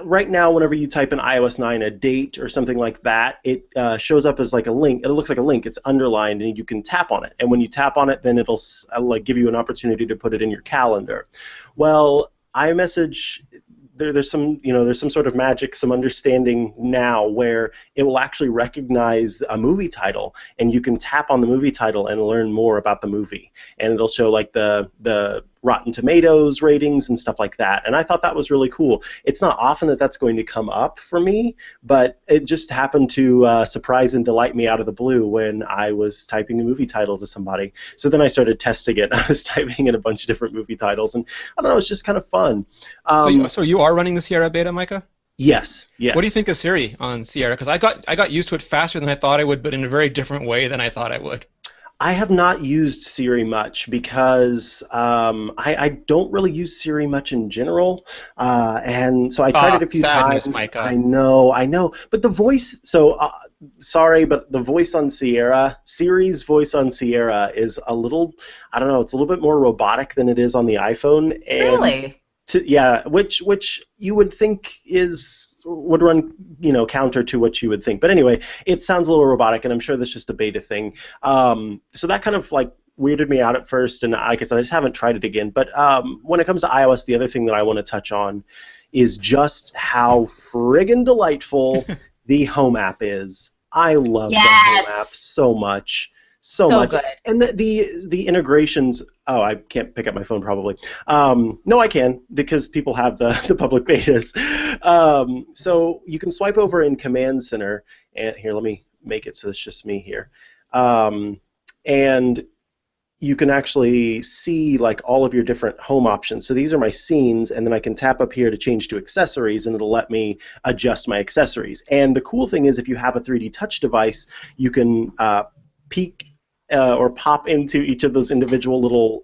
right now whenever you type in iOS 9 a date or something like that, it shows up as like a link. It looks like a link. It's underlined, and you can tap on it, and when you tap on it, then it'll like give you an opportunity to put it in your calendar. Well, iMessage, there's some sort of magic, some understanding now where it will actually recognize a movie title, and you can tap on the movie title and learn more about the movie, and it'll show like the Rotten Tomatoes ratings and stuff like that. And I thought that was really cool. It's not often that that's going to come up for me, but it just happened to surprise and delight me out of the blue when I was typing a movie title to somebody. So then I started testing it. I was typing in a bunch of different movie titles, and I don't know, it's just kind of fun. So you are running the Sierra beta, Mikah? Yes. What do you think of Siri on Sierra? Because I got used to it faster than I thought I would, but in a very different way than I thought I would. I have not used Siri much because I don't really use Siri much in general, and so I tried it a few times. Mikah. I know, but the voice. So sorry, but the voice on Siri's voice on Sierra is a little, I don't know, it's a little bit more robotic than it is on the iPhone. And Really? Which you would think would run counter to what you would think. But anyway, it sounds a little robotic, and I'm sure that's just a beta thing. So that kind of like weirded me out at first, and like I said, I just haven't tried it again. But when it comes to iOS, the other thing that I want to touch on is just how friggin' delightful the Home app is. I love the Home app so much. So much. Good. And the integrations, oh, I can't pick up my phone probably. No, I can, because people have the public betas. So you can swipe over in Command Center, and here, let me make it so it's just me here. And you can actually see like all of your different home options. So these are my scenes, and then I can tap up here to change to accessories, and it'll let me adjust my accessories. And the cool thing is, if you have a 3D touch device, you can peek or pop into each of those individual little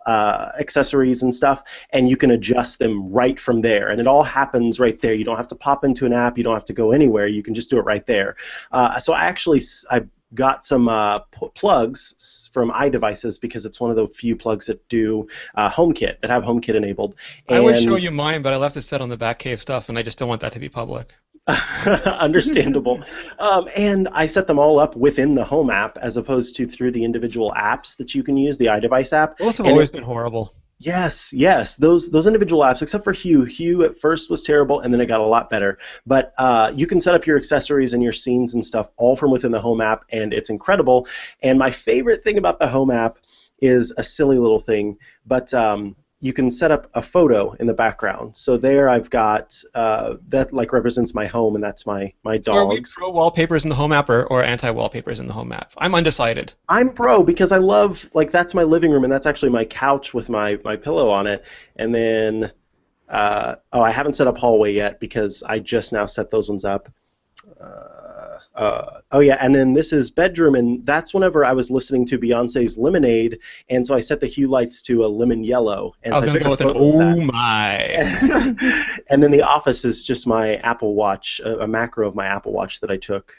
accessories and stuff, and you can adjust them right from there. And it all happens right there. You don't have to pop into an app. You don't have to go anywhere. You can just do it right there. So I got some plugs from iDevices, because it's one of the few plugs that do HomeKit, that have HomeKit enabled. And I would show you mine, but I left it set on the Batcave stuff, and I just don't want that to be public. Understandable. And I set them all up within the Home app, as opposed to through the individual apps that you can use, the iDevice app. Those have always been horrible. Yes, those individual apps, except for Hue. Hue at first was terrible, and then it got a lot better. But you can set up your accessories and your scenes and stuff all from within the Home app, and it's incredible. And my favorite thing about the Home app is a silly little thing, but you can set up a photo in the background. So there I've got, that like represents my home, and that's my dogs. So are we pro wallpapers in the Home app or anti-wallpapers in the Home app? I'm undecided. I'm pro, because I love, like, that's my living room, and that's actually my couch with my pillow on it. And then, oh, I haven't set up hallway yet, because I just now set those ones up. Oh yeah, and then this is bedroom, and that's whenever I was listening to Beyonce's Lemonade, and so I set the hue lights to a lemon yellow. And I was going to go with an oh my. And then the office is just my Apple Watch, a macro of my Apple Watch that I took,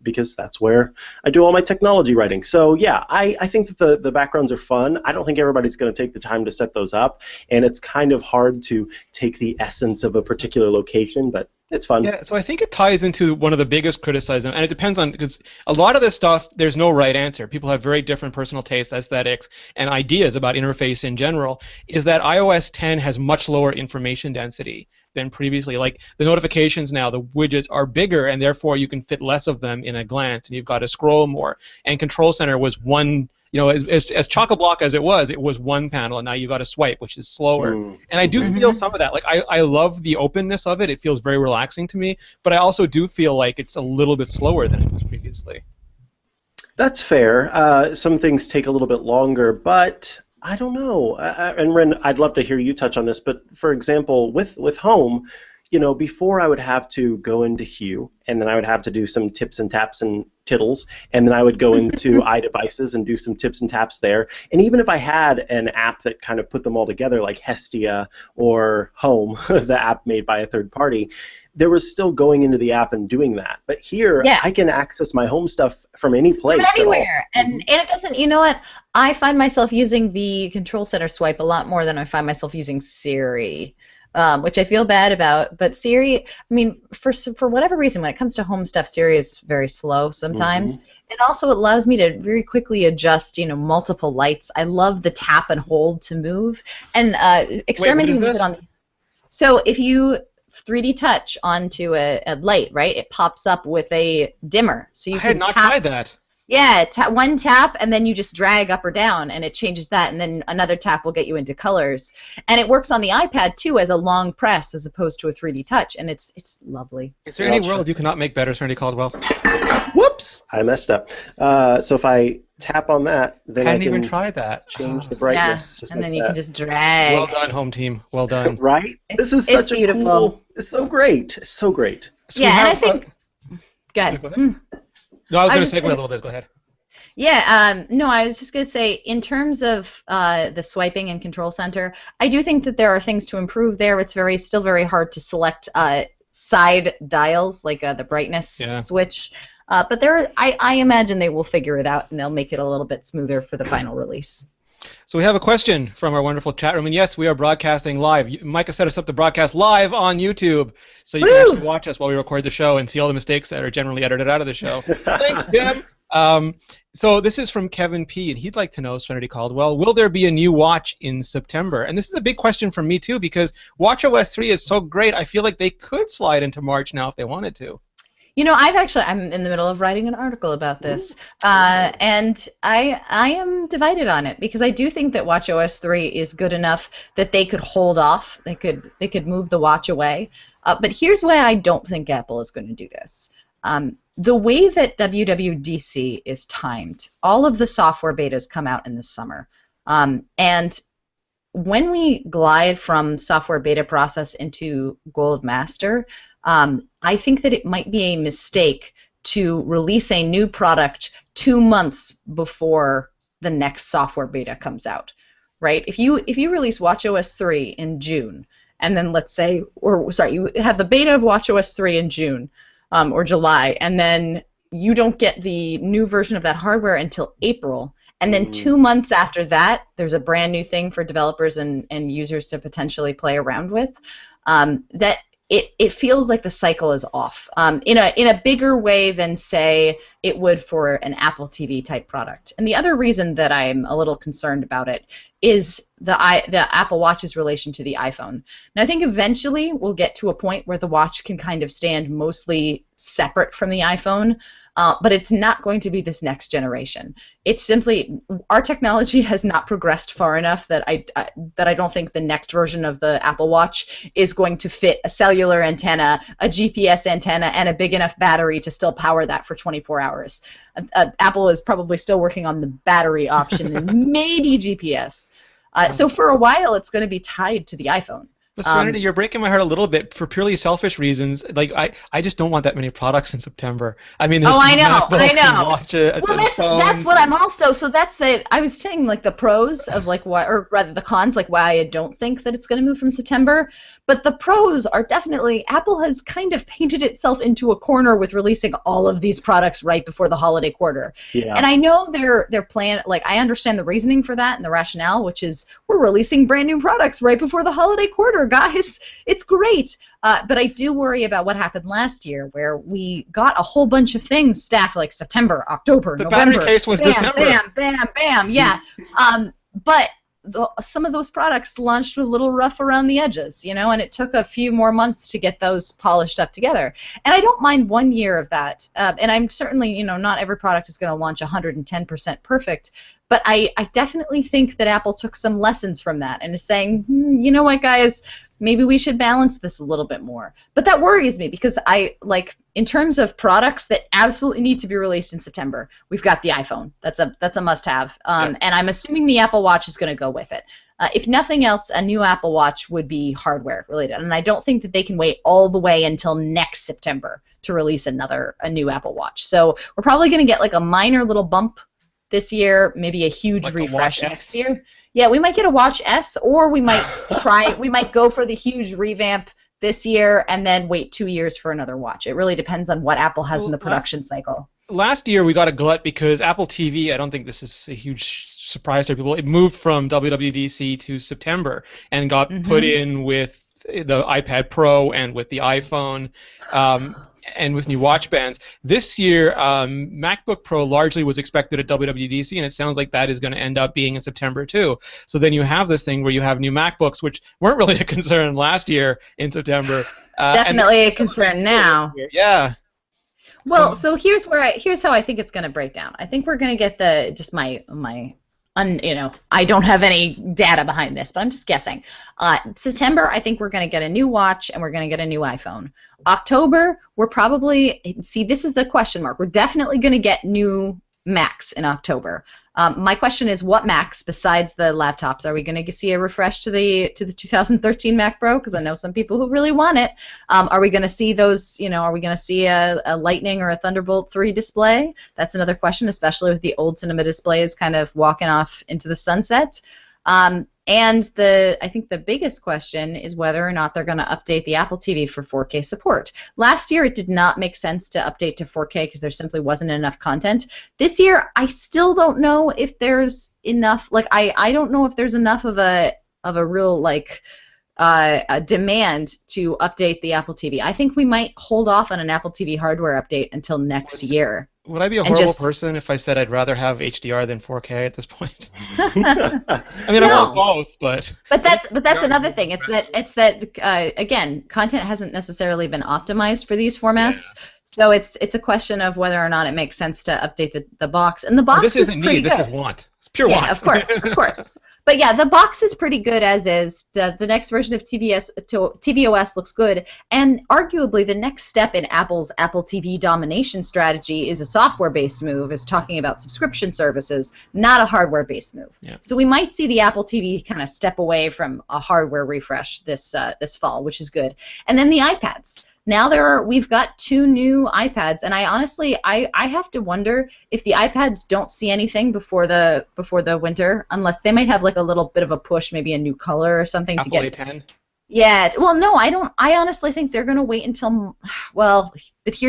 because that's where I do all my technology writing. So yeah, I think that the backgrounds are fun. I don't think everybody's going to take the time to set those up, and it's kind of hard to take the essence of a particular location, but it's fun. Yeah, so I think it ties into one of the biggest criticisms, and it depends on, because a lot of this stuff, there's no right answer. People have very different personal tastes, aesthetics, and ideas about interface in general, is that iOS 10 has much lower information density than previously. Like, the notifications now, the widgets are bigger, and therefore you can fit less of them in a glance, and you've got to scroll more. And Control Center was one, you know, as chock-a-block as it was one panel, and now you got to swipe, which is slower. And I do feel some of that. Like, I love the openness of it. It feels very relaxing to me, but I also do feel like it's a little bit slower than it was previously. That's fair. Some things take a little bit longer, but I don't know. And Ren, I'd love to hear you touch on this, but for example, with Home, you know, before I would have to go into Hue, and then I would have to do some tips and taps and tittles, and then I would go into iDevices and do some tips and taps there. And even if I had an app that kind of put them all together, like Hestia or Home, the app made by a third party, there was still going into the app and doing that. But here, I can access my Home stuff from any place. From anywhere. And it doesn't, you know what? I find myself using the Control Center swipe a lot more than I find myself using Siri. Which I feel bad about, but Siri, I mean, for whatever reason, when it comes to home stuff, Siri is very slow sometimes, and also it allows me to very quickly adjust, you know, multiple lights. I love the tap and hold to move, and experimenting with it on. So if you 3D touch onto a light, right, it pops up with a dimmer, so you I can had not tried that. Yeah, one tap, and then you just drag up or down, and it changes that, and then another tap will get you into colors. And it works on the iPad, too, as a long press as opposed to a 3D touch, and it's lovely. Is there any world you cannot make better, Serenity Caldwell? Whoops! I messed up. So if I tap on that, then I hadn't can even tried that. Change the brightness. Yeah, just and like then you that. can just drag. Well done, Home team. Well done. Right? This is such a beautiful. Cool, it's so great. It's so great. So yeah, and I think... Go ahead. No, I was going to segue a little bit. Go ahead. Yeah, no, I was just going to say, in terms of the swiping and Control Center, I do think that there are things to improve there. It's still very hard to select side dials, like the brightness switch. But I imagine they will figure it out, and they'll make it a little bit smoother for the final release. So we have a question from our wonderful chat room, and yes, we are broadcasting live. Micah set us up to broadcast live on YouTube, so you can actually watch us while we record the show and see all the mistakes that are generally edited out of the show. Thanks, Jim. So this is from Kevin P, and he'd like to know, Serenity called, well, will there be a new watch in September? And this is a big question for me, too, because watchOS 3 is so great, I feel like they could slide into March now if they wanted to. You know, I'm in the middle of writing an article about this, and I am divided on it because I do think that watchOS 3 is good enough that they could hold off, they could move the watch away. But here's why I don't think Apple is going to do this. The way that WWDC is timed, all of the software betas come out in the summer, and when we glide from software beta process into Gold Master, I think that it might be a mistake to release a new product 2 months before the next software beta comes out, right? If you release watchOS 3 in June, and then let's say, you have the beta of watchOS 3 in June or July, and then you don't get the new version of that hardware until April, and then 2 months after that, there's a brand new thing for developers and users to potentially play around with, that it feels like the cycle is off in a bigger way than, say, it would for an Apple TV type product. And the other reason that I'm a little concerned about it is the Apple Watch's relation to the iPhone. And I think eventually we'll get to a point where the watch can kind of stand mostly separate from the iPhone, but it's not going to be this next generation. It's simply, our technology has not progressed far enough that I don't think the next version of the Apple Watch is going to fit a cellular antenna, a GPS antenna, and a big enough battery to still power that for 24 hours. Apple is probably still working on the battery option and maybe GPS. So for a while, it's going to be tied to the iPhone. But Serenity, you're breaking my heart a little bit for purely selfish reasons. Like I just don't want that many products in September. I mean, there's I know. and watches well, and that's what I'm also. So I was saying like the pros of like why, or rather the cons, like why I don't think that it's going to move from September. But the pros are definitely Apple has kind of painted itself into a corner with releasing all of these products right before the holiday quarter. Yeah. And I know their plan. Like I understand the reasoning for that and the rationale, which is we're releasing brand new products right before the holiday quarter. Guys, it's great, but I do worry about what happened last year, where we got a whole bunch of things stacked, like September, October, the November. The battery case was December. Bam, bam, bam, yeah. But some of those products launched a little rough around the edges, and it took a few more months to get those polished up together. And I don't mind 1 year of that. And I'm certainly, not every product is going to launch 110% perfect. But I definitely think that Apple took some lessons from that and is saying, you know what, guys, maybe we should balance this a little bit more. But that worries me because in terms of products that absolutely need to be released in September, we've got the iPhone. That's a must-have. And I'm assuming the Apple Watch is going to go with it. If nothing else, a new Apple Watch would be hardware related. And I don't think that they can wait all the way until next September to release a new Apple Watch. So we're probably going to get like a minor little bump this year, maybe a huge refresh next year. Yeah, we might get a Watch S, or we might go for the huge revamp this year and then wait 2 years for another watch. It really depends on what Apple has in the production cycle. Last year we got a glut because Apple TV, I don't think this is a huge surprise to people, it moved from WWDC to September and got put in with the iPad Pro and with the iPhone. And with new watch bands. This year, MacBook Pro largely was expected at WWDC, and it sounds like that is going to end up being in September too. So then you have this thing where you have new MacBooks, which weren't really a concern last year in September. Definitely a concern now. Yeah. Well, so here's how I think it's going to break down. I think we're going to get I don't have any data behind this, but I'm just guessing. September, I think we're going to get a new watch and we're going to get a new iPhone. October, we're probably, this is the question mark. We're definitely going to get new Macs in October. My question is, what Macs besides the laptops are we going to see a refresh to the 2013 Mac Pro? Because I know some people who really want it. Are we going to see those? Are we going to see a Lightning or a Thunderbolt 3 display? That's another question, especially with the old cinema displays kind of walking off into the sunset. And I think the biggest question is whether or not they're going to update the Apple TV for 4K support. Last year, it did not make sense to update to 4K because there simply wasn't enough content. This year, I still don't know if there's enough. I don't know if there's enough of a real a demand to update the Apple TV. I think we might hold off on an Apple TV hardware update until next year. Would I be a And horrible just person if I said I'd rather have HDR than 4K at this point? Yeah. I mean, I want no. both, but But that's HDR is another more thing. impressive. It's that again, content hasn't necessarily been optimized for these Yeah. formats. So it's a question of whether or not it makes sense to update the box. And the Oh, this box is isn't pretty need. This good. is want. It's pure Yeah, want. of course, of course. But yeah, the box is pretty good as is. The next version of tvOS looks good, and arguably the next step in Apple's Apple TV domination strategy is a software-based move, is talking about subscription services, not a hardware-based move. Yeah. So we might see the Apple TV kind of step away from a hardware refresh this fall, which is good. And then the iPads. Now we've got 2 new iPads, and I honestly have to wonder if the iPads don't see anything before the winter, unless they might have like a little bit of a push, maybe a new color or something to Apple get. A10. Yeah, well, no, I don't. I honestly think they're gonna wait until. Well, but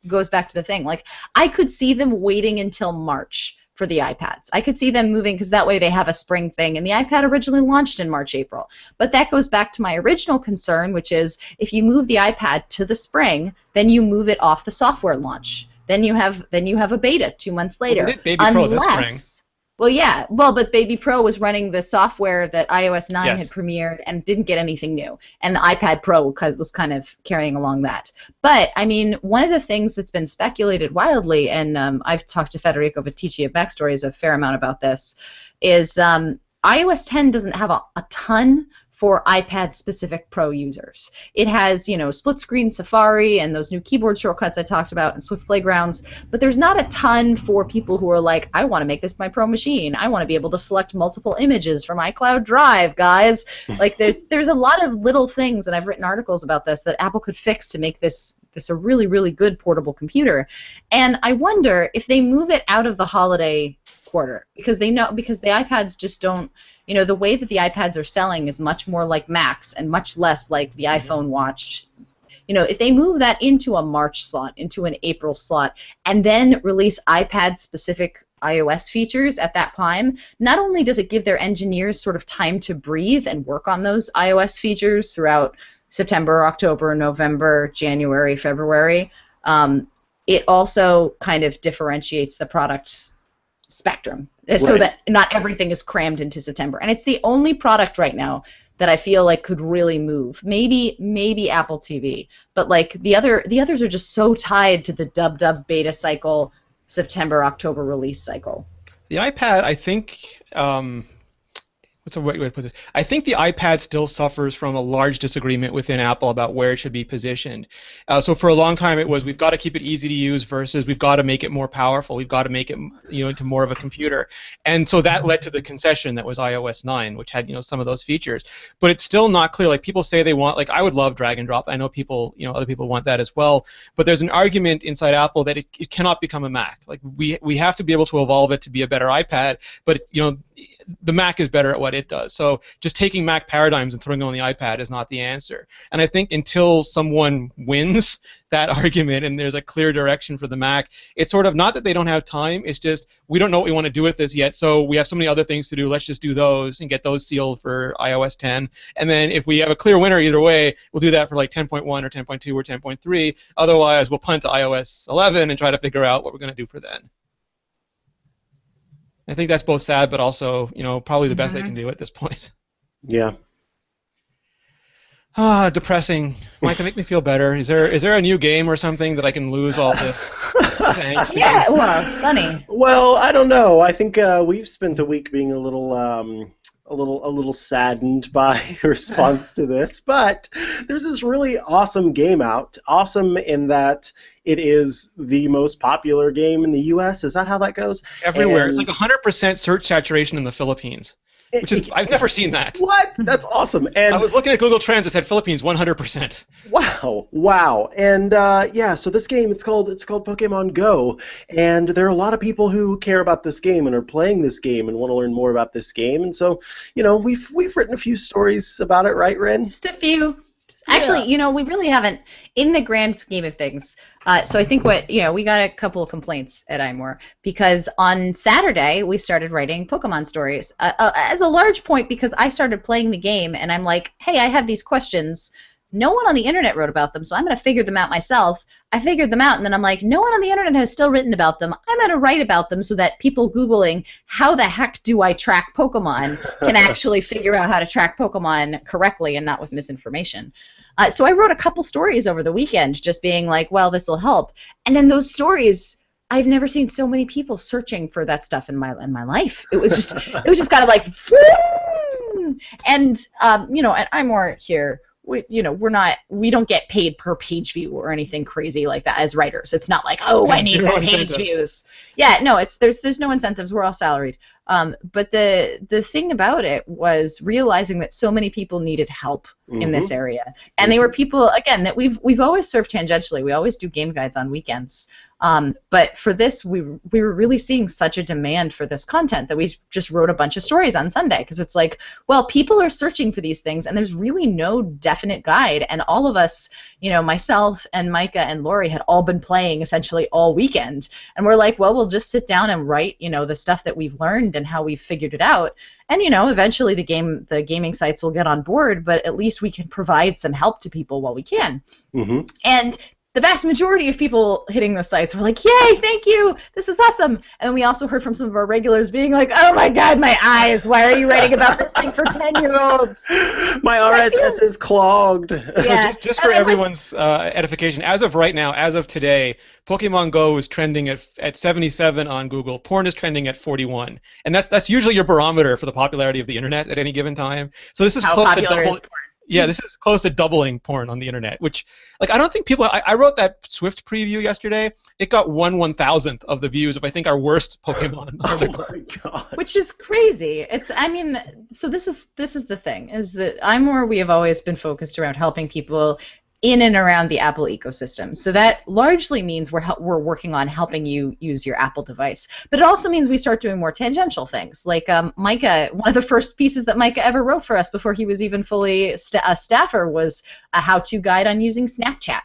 goes back to the thing. Like, I could see them waiting until March for the iPads. I could see them moving because that way they have a spring thing, and the iPad originally launched in March, April. But that goes back to my original concern, which is if you move the iPad to the spring, then you move it off the software launch. Then you have a beta 2 months later. Well, they did Baby Pro this spring. Well, yeah. Well, but Baby Pro was running the software that iOS 9 Yes. had premiered and didn't get anything new. And the iPad Pro was kind of carrying along that. But, I mean, one of the things that's been speculated wildly, and I've talked to Federico Vitici of Backstories a fair amount about this, is iOS 10 doesn't have a ton for iPad-specific Pro users. It has, split-screen Safari and those new keyboard shortcuts I talked about and Swift Playgrounds, but there's not a ton for people who are like, I want to make this my Pro machine. I want to be able to select multiple images from iCloud Drive, guys. Like, there's a lot of little things, and I've written articles about this, that Apple could fix to make this a really, really good portable computer. And I wonder if they move it out of the holiday quarter, because the iPads just don't, the way that the iPads are selling is much more like Macs and much less like the iPhone Watch. If they move that into a March slot, into an April slot, and then release iPad-specific iOS features at that time, not only does it give their engineers sort of time to breathe and work on those iOS features throughout September, October, November, January, February, it also kind of differentiates the product spectrum so that not everything is crammed into September. And it's the only product right now that I feel like could really move. Maybe Apple TV, but like the others are just so tied to the dub beta cycle, September, October release cycle. The iPad, I think, what's a way to put this? I think the iPad still suffers from a large disagreement within Apple about where it should be positioned. So for a long time it was, we've got to keep it easy to use versus we've got to make it more powerful. We've got to make it into more of a computer. And so that led to the concession that was iOS 9, which had some of those features. But it's still not clear. Like, people say they want, like, I would love drag and drop. I know people, other people want that as well. But there's an argument inside Apple that it cannot become a Mac. Like, we have to be able to evolve it to be a better iPad. But the Mac is better at what it does. So just taking Mac paradigms and throwing them on the iPad is not the answer. And I think until someone wins that argument and there's a clear direction for the Mac, it's sort of not that they don't have time, it's just we don't know what we want to do with this yet, so we have so many other things to do, let's just do those and get those sealed for iOS 10. And then if we have a clear winner either way, we'll do that for like 10.1 or 10.2 or 10.3. Otherwise, we'll punt to iOS 11 and try to figure out what we're going to do for then. I think that's both sad, but also, probably the best they can do at this point. Yeah. Depressing. Micah, make me feel better. Is there a new game or something that I can lose all this angst? Yeah, well, funny. Well, I don't know. I think we've spent a week being a little saddened by your response to this, but there's this really awesome game out. Awesome in that it is the most popular game in the U.S. Is that how that goes? Everywhere. It's like 100% search saturation in the Philippines, which is, I've never seen that. What? That's awesome. And I was looking at Google Trends. It said Philippines 100%. Wow. And so this game, it's called Pokemon Go, and there are a lot of people who care about this game and are playing this game and want to learn more about this game. And so, we've written a few stories about it, right, Ren? Just a few. Actually, we really haven't, in the grand scheme of things. So I think we got a couple of complaints at iMore because on Saturday we started writing Pokemon stories as a large point because I started playing the game and I'm like, hey, I have these questions. no one on the internet wrote about them, so I'm going to figure them out myself. I figured them out, and then I'm like, no one on the internet has still written about them. I'm going to write about them so that people Googling how the heck do I track Pokemon can actually figure out how to track Pokemon correctly and not with misinformation. So I wrote a couple stories over the weekend just being like, well, this will help. And then those stories, I've never seen so many people searching for that stuff in my life. It was just kind of like, and at iMore here, we don't get paid per page view or anything crazy like that as writers. It's not like, oh, I need more page views. Yeah, no, there's no incentives. We're all salaried. But the thing about it was realizing that so many people needed help in this area, and they were people again that we've always served tangentially. We always do game guides on weekends. But for this, we were really seeing such a demand for this content that we just wrote a bunch of stories on Sunday, because it's like, well, people are searching for these things, and there's really no definite guide. And all of us, myself and Mikah and Lori had all been playing essentially all weekend, and we're like, well, we'll just sit down and write, the stuff that we've learned and how we've figured it out. And eventually the gaming sites will get on board, but at least we can provide some help to people while we can. And the vast majority of people hitting the sites were like, yay, thank you, this is awesome. And we also heard from some of our regulars being like, oh my god, my eyes, why are you writing about this thing for 10-year-olds? My RSS is clogged. Yeah. Just for everyone's edification, as of right now, as of today, Pokemon Go is trending at 77 on Google. Porn is trending at 41. And that's usually your barometer for the popularity of the internet at any given time. So this is How close to popular double. is porn? Yeah, this is close to doubling porn on the internet, which, I don't think people... I wrote that Swift preview yesterday. It got 1/1000th of the views of, I think, our worst Pokemon article. Oh my god. Which is crazy. So this is the thing, is that iMore, we have always been focused around helping people in and around the Apple ecosystem. So that largely means we're working on helping you use your Apple device. But it also means we start doing more tangential things. Like Mikah, one of the first pieces that Mikah ever wrote for us before he was even fully a staffer was a how-to guide on using Snapchat.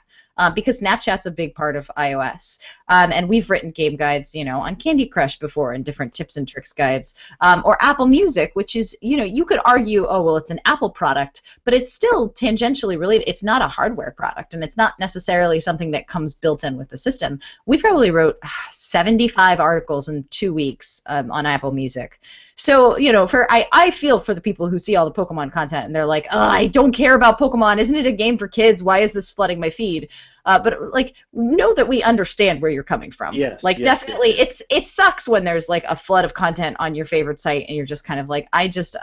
Because Snapchat's a big part of iOS. And we've written game guides, on Candy Crush before, and different tips and tricks guides. Or Apple Music, which is, you could argue, oh, well, it's an Apple product, but it's still tangentially related. It's not a hardware product, and it's not necessarily something that comes built in with the system. We probably wrote 75 articles in 2 weeks on Apple Music. So, I feel for the people who see all the Pokemon content and they're like, oh, I don't care about Pokemon. Isn't it a game for kids? Why is this flooding my feed? But know that we understand where you're coming from. Yes. Definitely, yes. it sucks when there's a flood of content on your favorite site and you're just kind of like, I just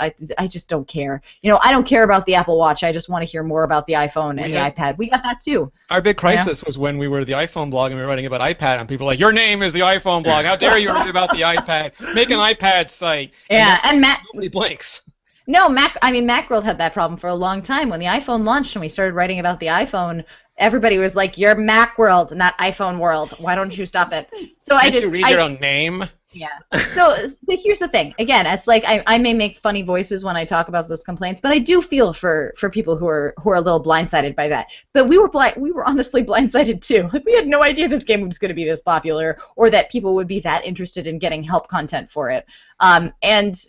don't care. I don't care about the Apple Watch. I just want to hear more about the iPhone and the iPad. We got that too. Our big crisis was when we were the iPhone blog and we were writing about iPad, and people were like, your name is the iPhone blog. How dare you write about the iPad? Make an iPad site. Yeah, and nobody blinks. No, Macworld had that problem for a long time. When the iPhone launched and we started writing about the iPhone, everybody was like, you're Macworld, not iPhone World. Why don't you stop it? So Can't you read your own name? Yeah. So here's the thing. Again, it's like I may make funny voices when I talk about those complaints, but I do feel for people who are a little blindsided by that. But we were honestly blindsided too. We had no idea this game was going to be this popular, or that people would be that interested in getting help content for it. And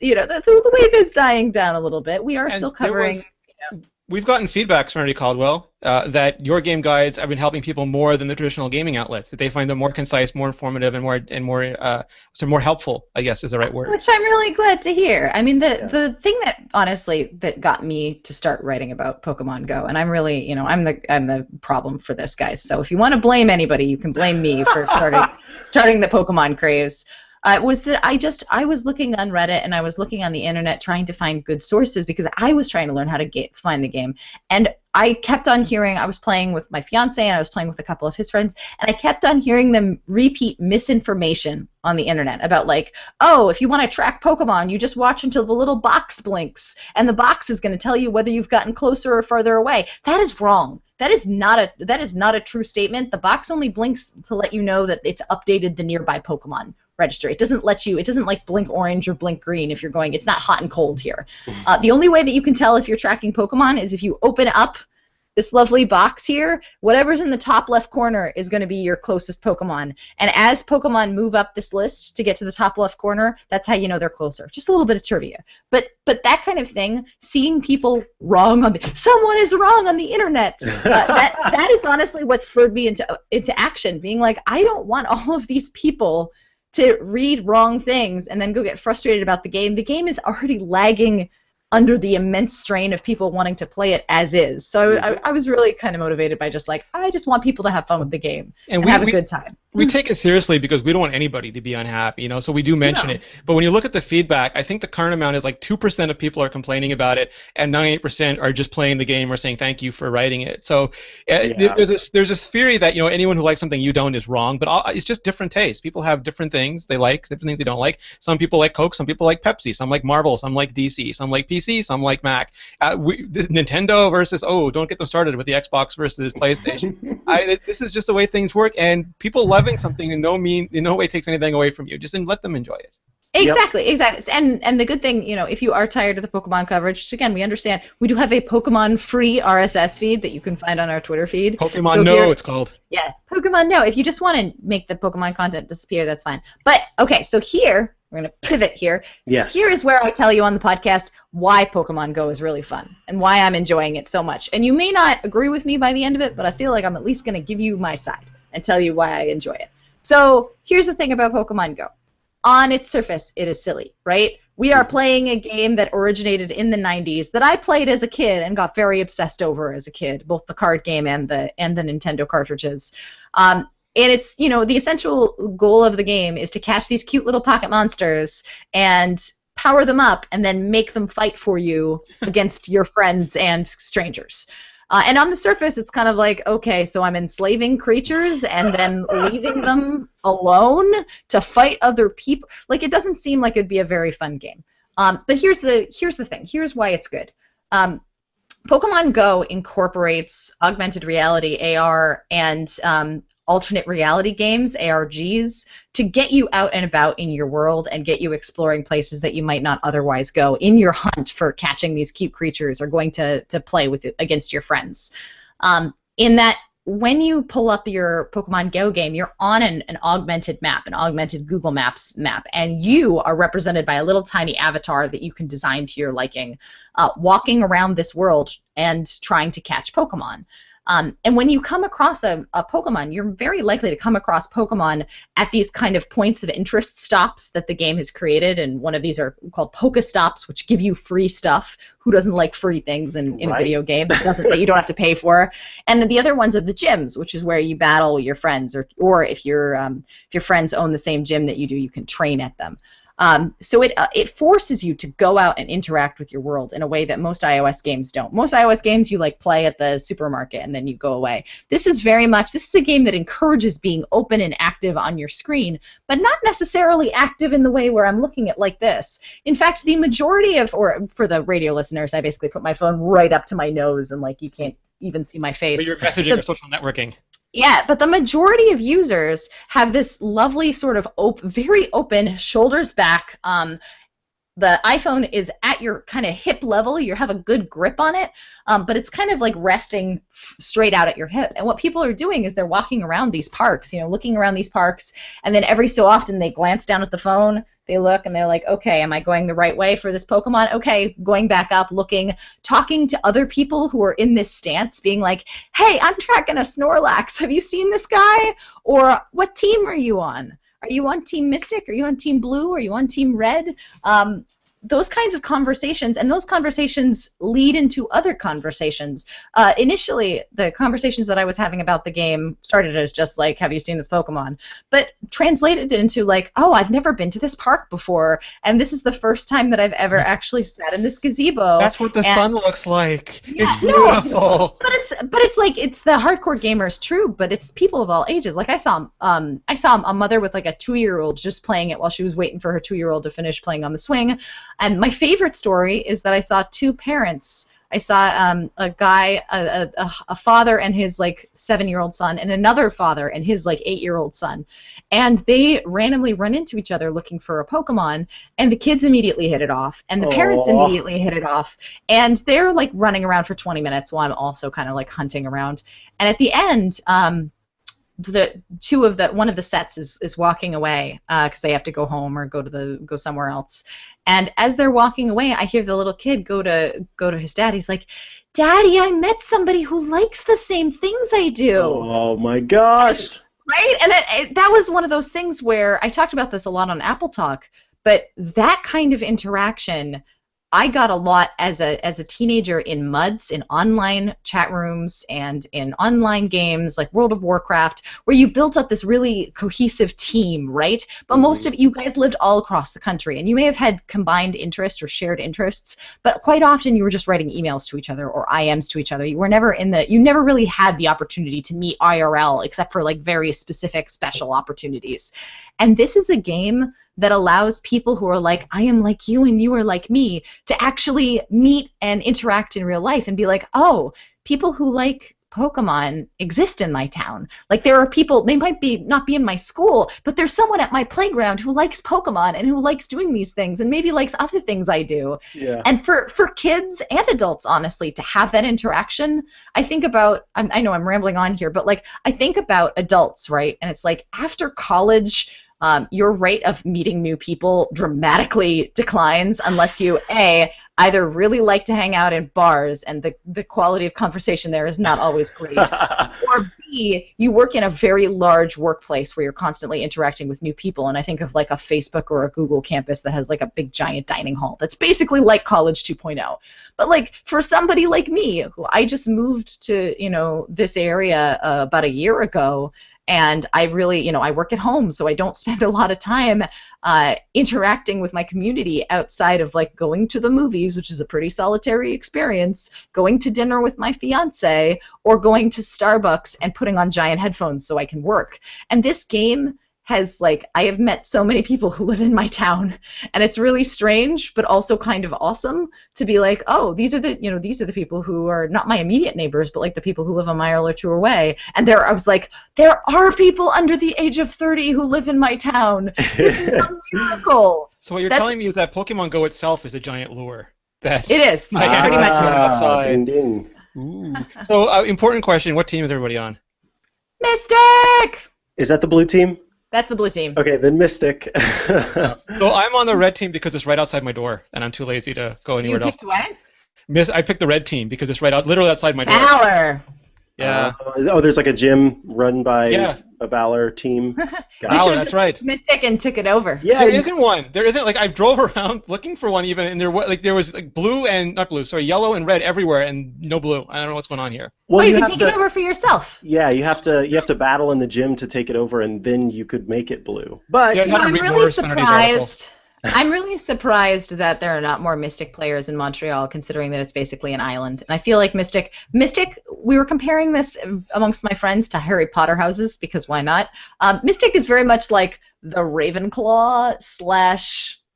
the wave is dying down a little bit. We are still covering. We've gotten feedback, Serenity Caldwell, that your game guides have been helping people more than the traditional gaming outlets. That they find them more concise, more informative, and more helpful, I guess is the right word. Which I'm really glad to hear. I mean, the thing that honestly that got me to start writing about Pokemon Go, and I'm really, I'm the problem for this, guys. So if you want to blame anybody, you can blame me for starting the Pokemon craze. Was that I was looking on Reddit and I was looking on the internet trying to find good sources because I was trying to learn how to find the game. And I kept on hearing, I was playing with my fiance and I was playing with a couple of his friends, and I kept on hearing them repeat misinformation on the internet about oh, if you want to track Pokemon, you just watch until the little box blinks and the box is going to tell you whether you've gotten closer or further away. That is wrong. That is not a true statement. The box only blinks to let you know that it's updated the nearby Pokemon register. It doesn't blink orange or blink green if you're going, it's not hot and cold here. The only way that you can tell if you're tracking Pokemon is if you open up this lovely box here, whatever's in the top left corner is going to be your closest Pokemon. And as Pokemon move up this list to get to the top left corner, that's how you know they're closer. Just a little bit of trivia. But that kind of thing, seeing people wrong on someone is wrong on the internet, that is honestly what spurred me into action, being like, I don't want all of these people to read wrong things and then go get frustrated about the game. The game is already lagging under the immense strain of people wanting to play it as is. So I was really kind of motivated by just like, I just want people to have fun with the game and have a good time. We take it seriously because we don't want anybody to be unhappy, you know, so we do mention it. But when you look at the feedback, I think the current amount is like 2% of people are complaining about it and 98% are just playing the game or saying thank you for writing it. So there's this theory that, you know, anyone who likes something you don't is wrong, but it's just different tastes. People have different things they like, different things they don't like. Some people like Coke, some people like Pepsi, some like Marvel, some like DC, some like PC, some like Mac. This Nintendo versus, don't get them started with the Xbox versus PlayStation. This is just the way things work, and people loving something in no way takes anything away from you. Just let them enjoy it. Exactly. And the good thing, you know, if you are tired of the Pokemon coverage, which again, we understand, we do have a Pokemon-free RSS feed that you can find on our Twitter feed. Pokemon No, it's called. Yeah, Pokemon No. If you just want to make the Pokemon content disappear, that's fine. But, okay, so here, we're going to pivot here. Yes. Here is where I tell you on the podcast why Pokemon Go is really fun and why I'm enjoying it so much. And you may not agree with me by the end of it, but I feel like I'm at least going to give you my side and tell you why I enjoy it. So here's the thing about Pokemon Go. On its surface, it is silly, right? We are playing a game that originated in the 90s that I played as a kid and got very obsessed over as a kid, both the card game and the Nintendo cartridges. And it's, you know, the essential goal of the game is to catch these cute little pocket monsters and power them up and then make them fight for you against your friends and strangers. And on the surface, it's kind of like, okay, so I'm enslaving creatures and then leaving them alone to fight other people. Like, it doesn't seem like it'd be a very fun game. But here's the thing. Here's why it's good. Pokemon Go incorporates augmented reality, AR, and alternate reality games, ARGs, to get you out and about in your world and get you exploring places that you might not otherwise go in your hunt for catching these cute creatures or going to play with against your friends. In that, when you pull up your Pokemon Go game, you're on an augmented map, an augmented Google Maps map, and you are represented by a little tiny avatar that you can design to your liking, walking around this world and trying to catch Pokemon. And when you come across a Pokemon, you're very likely to come across Pokemon at these kind of points of interest stops that the game has created, and one of these are called Pokestops, which give you free stuff. Who doesn't like free things in a video game that you don't have to pay for? And then the other ones are the gyms, which is where you battle your friends, or if your friends own the same gym that you do, you can train at them. So it forces you to go out and interact with your world in a way that most iOS games don't. Most iOS games you like play at the supermarket and then you go away. This is a game that encourages being open and active on your screen, but not necessarily active in the way where I'm looking at like this. In fact, the majority of, or for the radio listeners, I basically put my phone right up to my nose and like you can't even see my face. But you're messaging or social networking. Yeah, but the majority of users have this lovely sort of very open, shoulders back. The iPhone is at your kind of hip level. You have a good grip on it, but it's kind of like resting straight out at your hip. And what people are doing is they're walking around these parks, looking around these parks, and then every so often they glance down at the phone, they look, and they're like, okay, am I going the right way for this Pokemon? Okay, going back up, looking, talking to other people who are in this stance, being like, hey, I'm tracking a Snorlax. Have you seen this guy? Or what team are you on? Are you on Team Mystic? Are you on Team Blue? Are you on Team Red? Those kinds of conversations, and those conversations lead into other conversations. Initially, the conversations that I was having about the game started as just like, have you seen this Pokemon? But translated into like, oh, I've never been to this park before, and this is the first time that I've ever actually sat in this gazebo. That's what the sun looks like. Yeah, it's beautiful. No, but it's like, it's the hardcore gamers, true, but it's people of all ages. Like I saw a mother with like a 2-year-old just playing it while she was waiting for her 2-year-old to finish playing on the swing. And my favorite story is that I saw 2 parents I saw a guy, a father and his like 7-year-old son, and another father and his like 8-year-old son, and they randomly run into each other looking for a Pokemon, and the kids immediately hit it off, and the parents Aw. immediately hit it off, and they're like running around for 20 minutes while I'm also kind of like hunting around, and at the end, one of the sets is walking away because they have to go home or go somewhere else. And as they're walking away, I hear the little kid go to his dad. He's like, "Daddy, I met somebody who likes the same things I do." Oh my gosh. Right? And that was one of those things where I talked about this a lot on Apple Talk, but that kind of interaction I got a lot as a teenager in MUDs, in online chat rooms, and in online games like World of Warcraft, where you built up this really cohesive team, right? But most of you guys lived all across the country, and you may have had combined interests or shared interests, but quite often you were just writing emails to each other or IMs to each other. You never really had the opportunity to meet IRL except for like very specific special opportunities. And this is a game that allows people who are like, I am like you and you are like me, to actually meet and interact in real life and be like, oh, people who like Pokemon exist in my town. Like there are people, they might not be in my school, but there's someone at my playground who likes Pokemon and who likes doing these things and maybe likes other things I do. Yeah. And for kids and adults, honestly, to have that interaction, I think about, I know I'm rambling on here, but like I think about adults, right? And it's like after college, your rate of meeting new people dramatically declines unless you, A, either really like to hang out in bars and the quality of conversation there is not always great, or B, you work in a very large workplace where you're constantly interacting with new people. And I think of like a Facebook or a Google campus that has like a big giant dining hall that's basically like College 2.0. But like for somebody like me, who I just moved to, this area about a year ago, and I really, I work at home, so I don't spend a lot of time interacting with my community outside of like going to the movies, which is a pretty solitary experience, going to dinner with my fiance, or going to Starbucks and putting on giant headphones so I can work. And this game has I have met so many people who live in my town, and it's really strange, but also kind of awesome to be like, oh, these are the people who are not my immediate neighbors, but like the people who live a mile or two away. And I was like, there are people under the age of 30 who live in my town. This is a miracle. So what you're telling me is that Pokemon Go itself is a giant lure. It is. I can pretty much is. outside. Ding, ding. Ooh. So important question: what team is everybody on? Mystic. Is that the blue team? That's the blue team. Okay, then Mystic. So I'm on the red team because it's right outside my door, and I'm too lazy to go anywhere else. You picked what? I picked the red team because it's literally outside my door. Valor. Yeah. There's like a gym run by a Valor team. Valor, that's right. Mystic and took it over. Yeah, there isn't one. There isn't. I drove around looking for one even, and there was yellow and red everywhere, and no blue. I don't know what's going on here. Well, you can take it over for yourself. Yeah, you have to battle in the gym to take it over, and then you could make it blue. But I'm really surprised. I'm really surprised that there are not more Mystic players in Montreal, considering that it's basically an island. And I feel like Mystic, we were comparing this amongst my friends to Harry Potter houses, because why not? Mystic is very much like the Ravenclaw /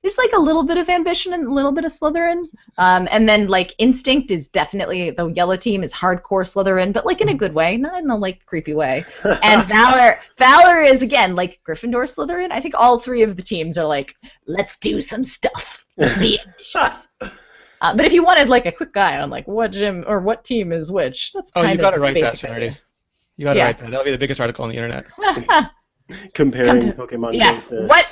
there's like a little bit of ambition and a little bit of Slytherin. And then like Instinct is definitely, the yellow team is hardcore Slytherin, but like in a good way, not in a like creepy way. And Valor is again like Gryffindor, Slytherin. I think all three of the teams are like, let's do some stuff. Let's be ambitious. But if you wanted like a quick guide on like what gym or what team is which, that's kind of you got it right, basic. Serenity. You got it right there. That'll be the biggest article on the internet. Comparing Pokemon Go to what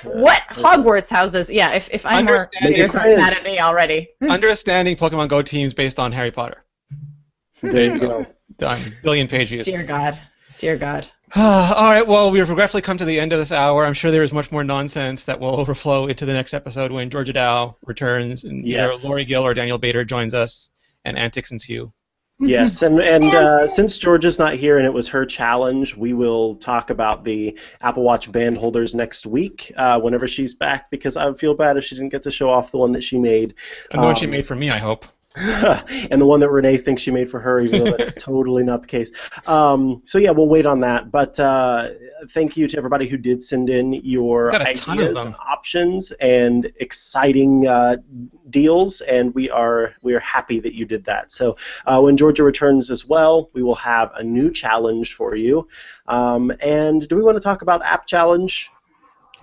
Hogwarts houses? Yeah, if I'm mad at me already. Understanding Pokemon Go teams based on Harry Potter. There you go. Done. Billion page views. Dear God. All right. Well, we've regretfully come to the end of this hour. I'm sure there is much more nonsense that will overflow into the next episode when Georgia Dow returns and either Lori Gill or Daniel Bader joins us and antics ensue. Yes, and since Georgia's not here and it was her challenge, we will talk about the Apple Watch band holders next week whenever she's back, because I would feel bad if she didn't get to show off the one that she made. And the one she made for me, I hope. And the one that Rene thinks she made for her, even though that's totally not the case. So yeah, we'll wait on that. But thank you to everybody who did send in your Got a ton of ideas, them. options, and exciting deals, and we are happy that you did that. So when Georgia returns as well, we will have a new challenge for you. And do we want to talk about App Challenge?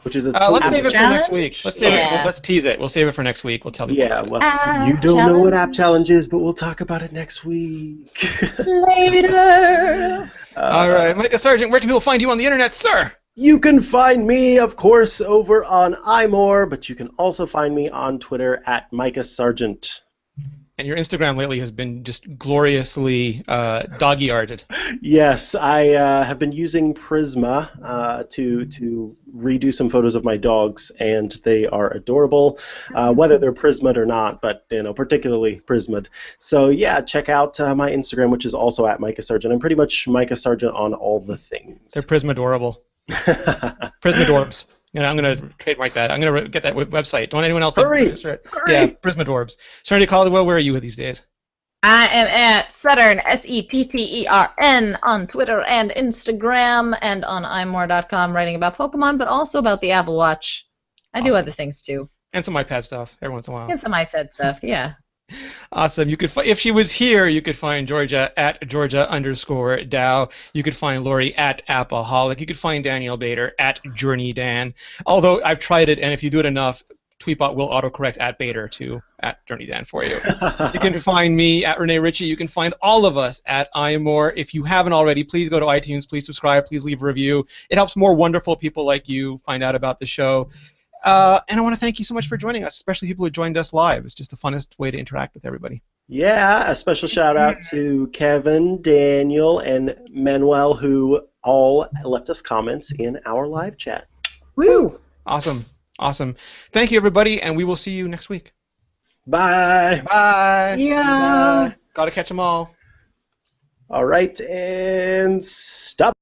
Which is a let's save it for next Challenge? week. Let's save it. Yeah. Let's tease it. We'll save it for next week. We'll tell people. Yeah, about it. well, App you don't know what App Challenge. Challenge is, but we'll talk about it next week. Later. All right, Mikah Sargent, where can people find you on the internet, sir? You can find me, of course, over on iMore, but you can also find me on Twitter at Mikah Sargent. And your Instagram lately has been just gloriously dog-eared. Yes, I have been using Prisma to redo some photos of my dogs, and they are adorable, whether they're Prisma'd or not, but particularly Prisma'd. So yeah, check out my Instagram, which is also at Mikah Sargent. I'm pretty much Mikah Sargent on all the things. They're Prismadorable. Prismadorbs. I'm going to trademark that. I'm going to get that website. Don't anyone else Hurry! register it? Yeah, Prismadorbs. Serenity Caldwell, where are you these days? I am at Settern, Settern, on Twitter and Instagram, and on iMore.com, writing about Pokemon, but also about the Apple Watch. I do Awesome. other things too. And some iPad stuff every once in a while. And some iSaid stuff, yeah. Awesome. You could if she was here, you could find Georgia at Georgia_Dow. You could find Lori at Appaholic. You could find Daniel Bader at JourneyDan. Although I've tried it, and if you do it enough, Tweetbot will autocorrect at Bader to at JourneyDan for you. You can find me at Rene Ritchie. You can find all of us at iMore. If you haven't already, please go to iTunes. Please subscribe. Please leave a review. It helps more wonderful people like you find out about the show. And I want to thank you so much for joining us, especially people who joined us live. It's just the funnest way to interact with everybody. Yeah, a special shout out to Kevin, Daniel, and Manuel, who all left us comments in our live chat. Woo! Awesome. Awesome. Thank you, everybody, and we will see you next week. Bye. Bye. Yeah. Gotta catch them all. All right, and stop.